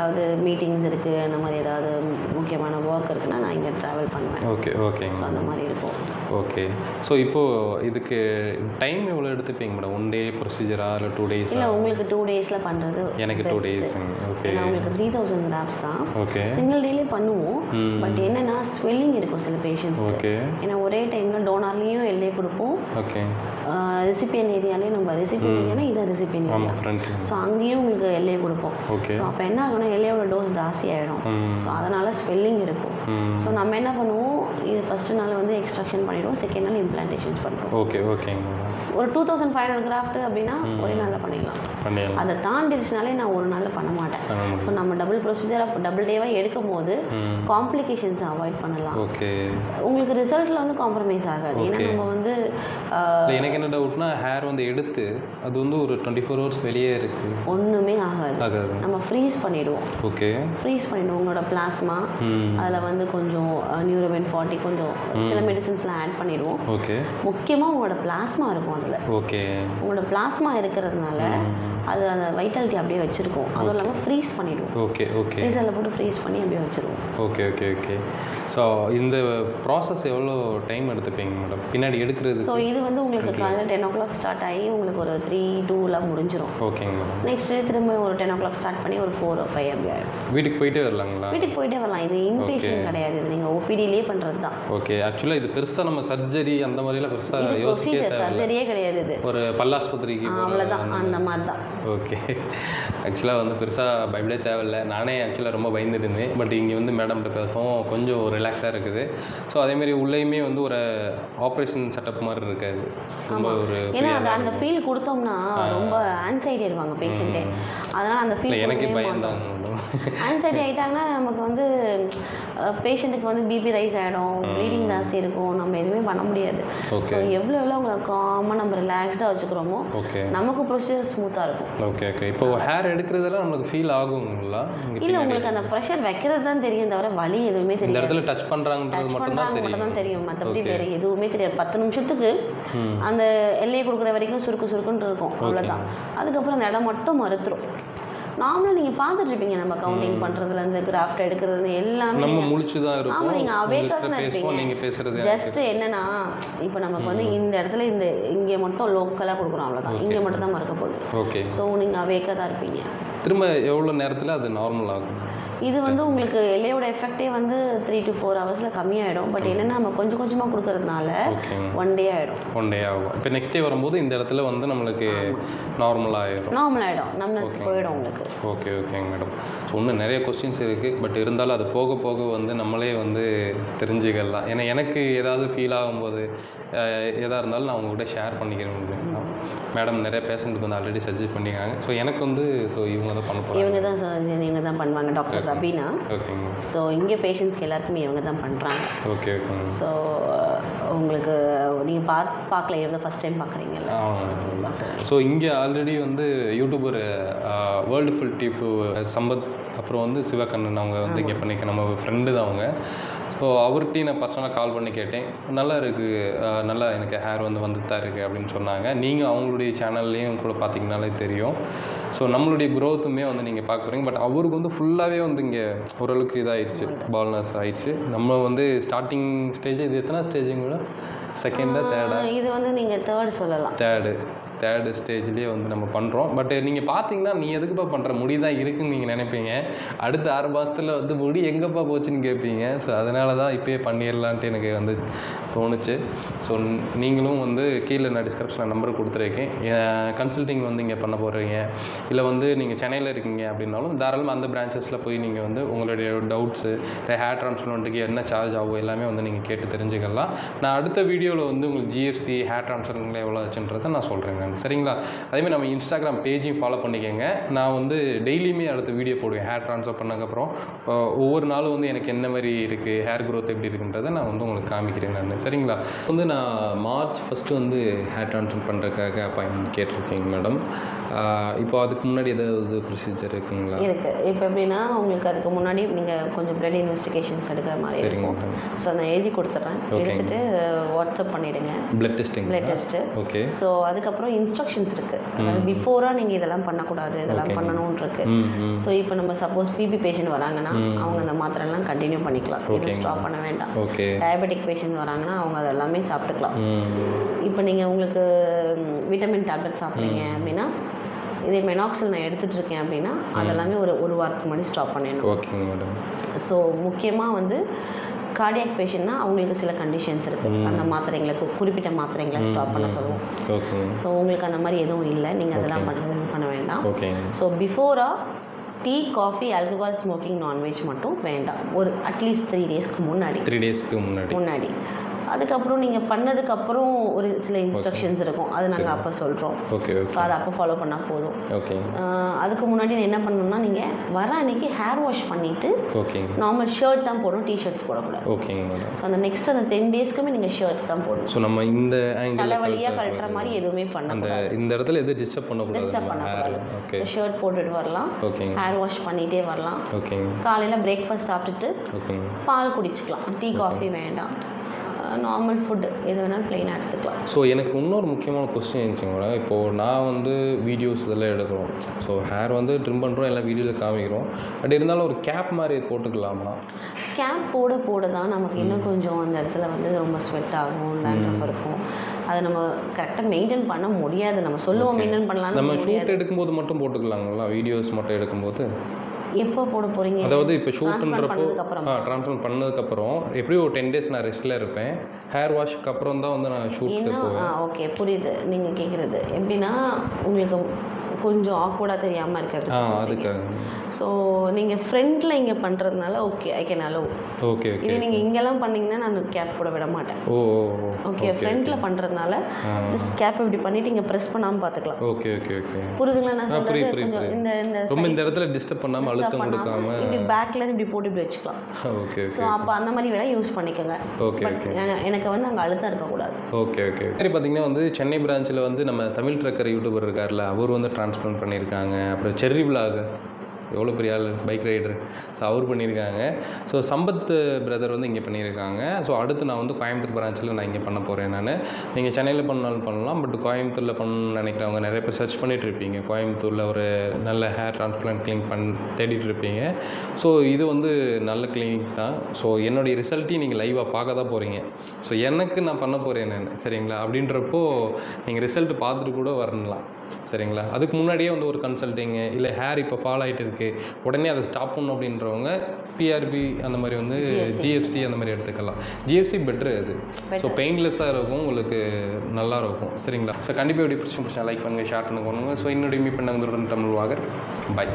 ஏதாவது மீட்டிங்ஸ் இருக்குது, அந்த மாதிரி ஏதாவது முக்கியமான ஒர்க் இருக்குன்னா நான் இங்கே ட்ராவல் பண்ணுவேன். ஓகேங்க. ஸோ அந்த மாதிரி இருக்கும். ஓகே. ஸோ இப்போது இதுக்கு டைம் எவ்வளோ எடுத்துப்பீங்க மேடம்? 1 டே ப்ரொசீஜரா இல்லை 2 டேஸ்? இல்லை, உங்களுக்கு 2 டேஸில் பண்ணுறது எனக்கு 2 டேஸ். ஓகே. ஏன்னா உங்களுக்கு 3000 கிராஃப்ஸ் தான். ஓகே. சிங்கிள் டேலே பண்ணுவோம். பட் என்னென்னா ஸ்வெல்லிங் இருக்கும் சில பேஷண்ட்ஸ்க்கு. ஓகே. ஏன்னா ஒரே டைமில் டோனார்லேயும் எல்ஏ கொடுப்போம். ஓகே. ரெசிபியன் ஏரியாலேயும் நம்ம ரெசிபியன் ஏரியானா இதான் ரெசிபியன் ஏரியா. ஸோ அங்கேயும் உங்களுக்கு எல்ஏ கொடுப்போம். ஓகே. ஸோ அப்போ என்ன ஆகுனா எல்ஏவோட டோஸ் ஜாஸ்தி ஆகிடும். ஸோ அதனால் ஸ்வெல்லிங் இருக்கும். ஸோ நம்ம என்ன பண்ணுவோம், இது ஃபஸ்ட்டு நாள் வந்து எக்ஸ்ட்ராக்ஷன் பண்ணிடுவோம், செகண்ட் நாள் இம்ப்ளான்டேஷன்ஸ் பண்ணுறோம். ஓகேங்க. ஒரு 2500 கிராஃப்ட் அப்படின்னா ஒரே நாளில் பண்ணிடலாம். அதை தாண்டிடுச்சுனாலே நான் ஒரு நாளில் பண்ண மாட்டேன். ஸோ நம்ம டபுள் ப்ரொசீஜராக டபுள் டேவாக எடுக்கும் போது காம்ப்ளிகேஷன்ஸ் அவாய்ட் பண்ணலாம். ஓகே. உங்களுக்கு ரிசல்ட்டில் வந்து காம்ப்ரமைஸ் ஆகாது. ஏன்னா நம்ம வந்து எனக்கு என்ன டவுட்னா, ஹேர் வந்து எடுத்து அது வந்து ஒரு 24 ஹவர்ஸ் வெளியே இருக்குது, ஒன்றுமே ஆகாது. நம்ம ஃப்ரீஸ் பண்ணிவிடுவோம். ஓகே. ஃப்ரீஸ் பண்ணிவிடுவோம். உங்களோட பிளாஸ்மா அதில் வந்து கொஞ்சம் நியூரோபென் 40 கொஞ்சம் சில மெடிசன்ஸ்லாம் ஆட் பண்ணிவிடுவோம். ஓகே. முக்கியமாக உங்களோட பிளாஸ்மா இருக்கும் அதில். ஓகே. உங்களோட பிளாஸ்மா இருக்கிறதுனால அது அந்த வைட்டாலிட்டி அப்படியே வச்சுருக்கோம். அதுவும் இல்லாமல் ஃப்ரீஸ் பண்ணிவிடுவோம். ஃப்ரீசரில் போட்டு ஃப்ரீஸ் பண்ணி அப்படியே வச்சுருவோம். ஓகே. ஸோ இந்த ப்ராசஸ் எவ்வளோ டைம் எடுத்துப்பீங்க மேடம் பின்னாடி எடுக்கிறது? ஸோ இது வந்து உங்களுக்கு காலையில் 10 o'clock ஸ்டார்ட் ஆகி உங்களுக்கு ஒரு 3-2 முடிஞ்சிடும். ஓகேங்க மேடம். நெக்ஸ்ட் டே திரும்ப ஒரு 10 o'clock ஸ்டார்ட் பண்ணி ஒரு 4 or 5 அப்படி ஆகிடும். வீட்டுக்கு போயிட்டே வரலாங்களா? வீட்டுக்கு போயிட்டே வரலாம். இது இன்பேஷன் கிடையாது, இது நீங்கள் ஓபிடிலேயே பண்ணுறது தான். ஓகே. ஆக்சுவலாக இது பெருசாக நம்ம சர்ஜரி அந்த மாதிரிலாம் பெருசாக யோசிக்க சர்ஜரியே கிடையாது. இது ஒரு பல்லாஸ்பத்திரிக்கு அவ்வளோதான், அந்த மாதிரி தான். ஓகே. ஆக்சுவலாக வந்து பெருசாக பயப்படே தேவையில்லை. நானே ஆக்சுவலாக ரொம்ப பயந்துட்டு இருந்தேன். பட் இங்கே வந்து மேடம்கிட்ட பேசவும் கொஞ்சம் ரிலாக்ஸாக இருக்குது. ஸோ அதேமாரி உள்ளேயுமே வந்து ஒரு ஆப்ரேஷன் செட்டப் மாதிரி இருக்காது. ரொம்ப ஒரு ஏன்னா அந்த ஃபீல் கொடுத்தோம்னா ரொம்ப ஆன்சைட்டி ஆயிடுவாங்க பேஷண்ட்டே. அதனால் அந்த ஃபீல் எனக்கே பயந்தாங்க. ஆன்சைட்டி ஆகிட்டாங்கன்னா நமக்கு வந்து பேஷண்ட்டுக்கு வந்து பிபி ரைஸ் ஆகிடும், ப்ளீடிங் ஜாஸ்தி இருக்கும், நம்ம எதுவுமே பண்ண முடியாது. ஸோ எவ்வளோ அவங்களை காமாக நம்ம ரிலாக்ஸ்டாக வச்சுக்கிறோமோ நமக்கு ப்ரொசீஜர் ஸ்மூத்தாக இருக்கும். ஓகே. இப்போ ஹேர் எடுக்கிறதெல்லாம் நம்மளுக்கு ஃபீல் ஆகுங்களா? இல்லை, உங்களுக்கு அந்த ப்ரெஷர் வைக்கிறது தான் தெரியும், தவிர வலி எதுவுமே தெரியாது. இந்த இடத்துல டச் பண்ணுறாங்க மட்டும் தான் தெரியும், மற்றபடி வேறு எதுவுமே தெரியாது. 10 நிமிஷத்துக்கு அந்த எல்லையை கொடுக்குற வரைக்கும் சுருக்குன்னு இருக்கும், அவ்வளோதான். அதுக்கப்புறம் அந்த இடம் மட்டும் மறுத்துரும். நார்மலாக நீங்கள் பார்த்துட்ருப்பீங்க, நம்ம கவுண்டிங் பண்ணுறதுலேருந்து கிராஃப்ட் எடுக்கிறது எல்லாமே நம்ம முழிச்சு தான் இருக்கும். ஆமாம், நீங்கள் அவேக்காக இருப்பீங்க. ஜஸ்ட் என்னென்னா இப்போ நமக்கு வந்து இந்த இடத்துல இங்கே மட்டும் லோக்கலாக கொடுக்குறோம், அவ்வளோதான். இங்கே மட்டும் தான் மறக்க போகுது. ஓகே. ஸோ நீங்கள் அவேக்காக தான் இருப்பீங்க. திரும்ப எவ்வளோ நேரத்தில் அது நார்மல் ஆகும்? இது வந்து உங்களுக்கு எல்லையோட எஃபெக்டே வந்து 3 to 4 ஹவர்ஸில் கம்மியாகிடும். பட் என்னென்னா நம்ம கொஞ்சம் கொஞ்சமாக கொடுக்கறதுனால 1 day ஆகிடும். 1 day ஆகும். இப்போ நெக்ஸ்ட் டே வரும்போது இந்த இடத்துல வந்து நம்மளுக்கு நார்மல் ஆகிடும், நம்னஸ் போயிடும் உங்களுக்கு. ஓகேங்க மேடம். ஸோ இன்னும் நிறைய கொஸ்டின்ஸ் இருக்குது. பட் இருந்தாலும் அது போக போக வந்து நம்மளே வந்து தெரிஞ்சுக்கலாம். ஏன்னா எனக்கு ஏதாவது ஃபீல் ஆகும்போது எதாக இருந்தாலும் நான் உங்கள்கிட்ட ஷேர் பண்ணிக்கிறேன். மேடம் நிறைய பேஷண்ட்டுக்கு வந்து ஆல்ரெடி சஜஸ்ட் பண்ணியிருக்காங்க. ஸோ எனக்கு வந்து இவங்க தான் பண்ண போகிறாங்க. இவங்க தான் பண்ணுவாங்க, டாக்டர் ரபீனா. ஓகேங்க. ஸோ இங்கே பேஷண்ட்ஸ்க்கு எல்லாருக்குமே இவங்க தான் பண்ணுறாங்க. ஓகேங்க. ஸோ உங்களுக்கு நீங்கள் பார்க்கல, எவ்வளோ ஃபஸ்ட் டைம் பார்க்குறீங்கல்ல. ஸோ இங்கே ஆல்ரெடி வந்து YouTuber world full Tippu Sampath, அப்புறம் வந்து சிவகண்ணன், அவங்க வந்து இங்கே பண்ணிக்க நம்ம ஃப்ரெண்டு தான் அவங்க. ஸோ அவர்கிட்டையும் நான் பர்சனலாக கால் பண்ணி கேட்டேன். நல்லா இருக்குது, நல்லா எனக்கு ஹேர் வந்துட்டு தான் இருக்குது அப்படின்னு சொன்னாங்க. நீங்கள் அவங்களுடைய சேனல்லையும் கூட பார்த்தீங்கனாலே தெரியும். ஸோ நம்மளுடைய க்ரோத்துமே வந்து நீங்கள் பார்க்க போகிறீங்க. பட் அவருக்கு வந்து ஃபுல்லாகவே வந்து இங்கே ஓரளவுக்கு இதாகிடுச்சு, பால்னஸ் ஆகிடுச்சு. நம்ம வந்து ஸ்டார்டிங் ஸ்டேஜ், இது எத்தனை ஸ்டேஜுங்க கூட? செகண்டா தேர்டா? இது வந்து நீங்கள் தேர்ட் சொல்லலாம். தேர்டு ஸ்டேஜ்லேயே வந்து நம்ம பண்ணுறோம். பட் நீங்கள் பார்த்தீங்கன்னா நீ எதுக்குப்பா பண்ணுற, முடி தான் இருக்குன்னு நீங்கள் நினைப்பீங்க. அடுத்த 6 மாதத்தில் வந்து முடி எங்கேப்பா போச்சுன்னு கேட்பீங்க. ஸோ அதனால தான் இப்போயே பண்ணிடலான்ட்டு எனக்கு வந்து தோணுச்சு. ஸோ நீங்களும் வந்து கீழே நான் டிஸ்கிரிப்ஷனில் நம்பர் கொடுத்துருக்கேன். கன்சல்டிங் வந்து இங்கே பண்ண போகிறீங்க, இல்லை வந்து நீங்கள் சென்னையில் இருக்கீங்க அப்படின்னாலும் தாராளமாக அந்த பிரான்ச்சஸில் போய் நீங்கள் வந்து உங்களுடைய டவுட்ஸு, ஹேர் டிரான்ஸ்பிளான்ட்டுக்கு என்ன சார்ஜ் ஆகும் எல்லாமே வந்து நீங்கள் கேட்டு தெரிஞ்சுக்கலாம். நான் அடுத்த வீடியோவில் வந்து உங்களுக்கு ஜிஎஃப்சி ஹேர் டிரான்ஸ்பிளான்ட்ல எவ்வளோ ஆச்சுன்றதை நான் சொல்கிறேங்க. சரிங்களா? அதேமாதிரி நம்ம இன்ஸ்டாகிராம் பேஜையும் ஃபாலோ பண்ணிக்கோங்க. நான் வந்து டெய்லியுமே அடுத்த வீடியோ போடுவேன். ஹேர் ட்ரான்ஸ்ஃபர் பண்ணதுக்கப்புறம் ஒவ்வொரு நாளும் வந்து எனக்கு என்ன மாதிரி இருக்குது, ஹேர் க்ரோத் எப்படி இருக்குன்றதை நான் வந்து உங்களுக்கு காமிக்கிறேன் நான். சரிங்களா? வந்து நான் மார்ச் 1 வந்து ஹேர் ட்ரான்ஸ்ஃபர் பண்ணுறதுக்காக அப்பாயின்மெண்ட் கேட்டிருக்கேங்க மேடம். இப்போ அதுக்கு முன்னாடி ஏதாவது ப்ரொசீஜர் இருக்குங்களா? இருக்குது. இப்போ எப்படின்னா உங்களுக்கு அதுக்கு முன்னாடி நீங்கள் கொஞ்சம் பிளட் இன்வெஸ்டிகேஷன்ஸ் எடுக்கிற மாதிரி. சரிங்க மேடம். ஸோ நான் எழுதி கொடுத்துட்றேன். எடுத்துகிட்டு வாட் வாட்ஸ்அப் பண்ணிவிடுங்க. Blood test. ஓகே. ஸோ அதுக்கப்புறம் இன்ஸ்ட்ரக்ஷன்ஸ் இருக்குது. அதாவது பிஃபோராக நீங்கள் இதெல்லாம் பண்ணக்கூடாது, இதெல்லாம் பண்ணணும்னு இருக்குது. ஸோ இப்போ நம்ம சப்போஸ் பிபி பேஷண்ட் வராங்கன்னா அவங்க அந்த மாத்திரைலாம் கண்டினியூ பண்ணிக்கலாம், எதுவும் ஸ்டாப் பண்ண வேண்டாம். டயபெட்டிக் பேஷண்ட் வராங்கன்னா அவங்க அதெல்லாமே சாப்பிட்டுக்கலாம். இப்போ நீங்கள் உங்களுக்கு விட்டமின் டேப்லெட் சாப்பிட்றீங்க அப்படின்னா, இதே மெனாக்சில் நான் எடுத்துகிட்டு இருக்கேன் அப்படின்னா அதெல்லாமே ஒரு வாரத்துக்கு முன்னாடி ஸ்டாப் பண்ணிடணும். ஓகேங்க மேடம். ஸோ முக்கியமாக வந்து கார்டியாக் பேஷண்ட்னா அவங்களுக்கு சில கண்டிஷன்ஸ் இருக்குது, அந்த மாத்திரைங்களை குறிப்பிட்ட மாத்திரைங்களை ஸ்டாப் பண்ண சொல்லுவோம். ஸோ உங்களுக்கு அந்த மாதிரி எதுவும் இல்லை, நீங்கள் அதெல்லாம் பண்ண வேண்டாம். ஸோ பிஃபோராக tea, coffee, alcohol, smoking, non veg மட்டும் வேண்டாம். ஒரு அட்லீஸ்ட் 3 டேஸ்க்கு முன்னாடி. அதுக்கப்புறம் நீங்கள் பண்ணதுக்கப்புறம் ஒரு சில இன்ஸ்ட்ரக்ஷன்ஸ் இருக்கும், அது நாங்கள் அப்போ சொல்கிறோம். ஸோ அதை அப்போ ஃபாலோ பண்ணால் போதும். அதுக்கு முன்னாடி என்ன பண்ணணும்னா, நீங்கள் வர அன்றைக்கி ஹேர் வாஷ் பண்ணிவிட்டு நார்மல் ஷர்ட் தான் போடணும், டிஷர்ட்ஸ் போடக்கூடாது. ஸோ அந்த நெக்ஸ்ட் அந்த 10 டேஸ்க்குமே நீங்கள் ஷர்ட்ஸ் தான் போடணும். ஸோ நம்ம இந்த தலைவலியாக கழட்டுற மாதிரி எதுவுமே பண்ணக்கூடாது, இந்த இடத்துல எது டிஸ்டர்ப் பண்ணக்கூடாது. ஸோ ஷர்ட் போட்டுட்டு வரலாம், ஹேர் வாஷ் பண்ணிகிட்டே வரலாம். காலையில் பிரேக்ஃபாஸ்ட் சாப்பிட்டுட்டு பால் குடிச்சிக்கலாம், டீ காஃபி வேண்டாம், நார்மல் ஃபுட்டு எது வேணாலும் ப்ளைனாக எடுத்துக்கலாம். ஸோ எனக்கு இன்னொரு முக்கியமான கொஸ்டின் இருந்துச்சுங்களா, இப்போது நான் வந்து வீடியோஸ் இதெல்லாம் எடுக்கிறோம், ஸோ ஹேர் வந்து ட்ரிம் பண்ணுறோம், எல்லாம் வீடியோவில் காமிக்கிறோம், பட் இருந்தாலும் ஒரு கேப் மாதிரி போட்டுக்கலாமா? கேப் போட தான் நமக்கு இன்னும் கொஞ்சம் அந்த இடத்துல வந்து ரொம்ப ஸ்வெட் ஆகும், டேண்ட்ரஃப் இருக்கும், அதை நம்ம கரெக்டாக மெயின்டைன் பண்ண முடியாது. நம்ம சொல்லுவோம் மெயின்டைன் பண்ணலாம், நம்ம ஷூட் எடுக்கும்போது மட்டும் போட்டுக்கலாங்களா? வீடியோஸ் மட்டும் எடுக்கும்போது எப்போ போட போகிறீங்க? அதாவது இப்போ ஷூட்டுன்றப்போ ட்ரான்ஸ்ஃபர் பண்ணதுக்கப்புறம் எப்படி ஒரு 10 டேஸ் நான் ரெஸ்ட்டில் இருப்பேன், ஹேர் வாஷ்க்கு அப்புறம் தான் வந்து நான் ஷூட்டுக்கு போவேன். ஓகே, புரியுது நீங்கள் கேட்குறது. எப்படின்னா உங்களுக்கு கொஞ்சம் ஆக்வர்டாக தெரியாமல் இருக்கிறது அதுக்காக. ஸோ நீங்கள் ஃப்ரண்ட்டில் இங்கே பண்ணுறதுனால ஓகே, ஐ கேன் அலோவ். இது நீங்கள் இங்கெல்லாம் பண்ணிங்கன்னா நான் கேப் போட விட மாட்டேன். ஓகே, ஃப்ரண்ட்டில் பண்ணுறதுனால ஜஸ்ட் கேப் இப்படி பண்ணிவிட்டு இங்கே ப்ரெஸ் பண்ணாமல் பார்த்துக்கலாம். புரியுதுங்களா நான் சொல்கிறது? கொஞ்சம் இந்த இடத்துல டிஸ்டர்ப் பண்ணாமல் அழுத்தம் கொடுக்காம இப்படி பேக்லேருந்து இப்படி போட்டு இப்படி வச்சுக்கலாம். ஸோ அப்போ அந்த மாதிரி வேணால் யூஸ் பண்ணிக்கோங்க. எனக்கு வந்து அங்கே அழுத்தம் இருக்கக்கூடாது. சரி, பார்த்தீங்கன்னா வந்து சென்னை பிரான்ச்சில் வந்து நம்ம தமிழ் ட்ரக்கர் யூடியூபர் இருக்கார்ல, அவர் வந்து டிரான்ஸ்பிளான்ட் பண்ணியிருக்காங்க. அப்புறம் செர்ரி விலாக், எவ்வளோ பெரிய ஆள், பைக் ரைடர், ஸோ அவர் பண்ணியிருக்காங்க. ஸோ சம்பத் பிரதர் வந்து இங்கே பண்ணியிருக்காங்க. ஸோ அடுத்து நான் வந்து கோயம்புத்தூர் பிரான்ச்சில் நான் இங்கே பண்ண போகிறேன். நீங்கள் சென்னையில் பண்ணாலும் பண்ணலாம், பட் கோயம்புத்தூரில் பண்ணணும்னு நினைக்கிறவங்க நிறைய பேர் சர்ச் பண்ணிகிட்டு இருப்பீங்க, கோயம்புத்தூரில் ஒரு நல்ல ஹேர் டிரான்ஸ்பிளான்ட் கிளினிக் தேடிட்டு இருப்பீங்க. ஸோ இது வந்து நல்ல கிளினிக் தான். ஸோ என்னுடைய ரிசல்ட்டையும் நீங்கள் லைவாக பார்க்க தான் போகிறீங்க. ஸோ எனக்கு நான் பண்ண போகிறேன் நான், சரிங்களா? அப்படின்றப்போ நீங்கள் ரிசல்ட் பார்த்துட்டு கூட வரலாம், சரிங்களா? அதுக்கு முன்னாடியே வந்து ஒரு கன்சல்ட்டிங்கு, இல்லை ஹேர் இப்போ ஃபால் ஆகிட்டு இருக்குது உடனே அதை ஸ்டாப் பண்ணணும் அப்படின்றவங்க பிஆர்பி அந்த மாதிரி வந்து ஜிஎஃப்சி அந்த மாதிரி எடுத்துக்கலாம். ஜிஎஃப்சி பெட்ரு அது. ஸோ பெயின்லெஸ்ஸாக இருக்கும், உங்களுக்கு நல்லா இருக்கும், சரிங்களா? ஸோ கண்டிப்பாக எப்படி பிடிச்சா லைக் பண்ணுங்கள், ஷேர் பண்ணுங்க. ஸோ என்னுடைய மீட் பண்ண தமிழ் வாகர். பாய்.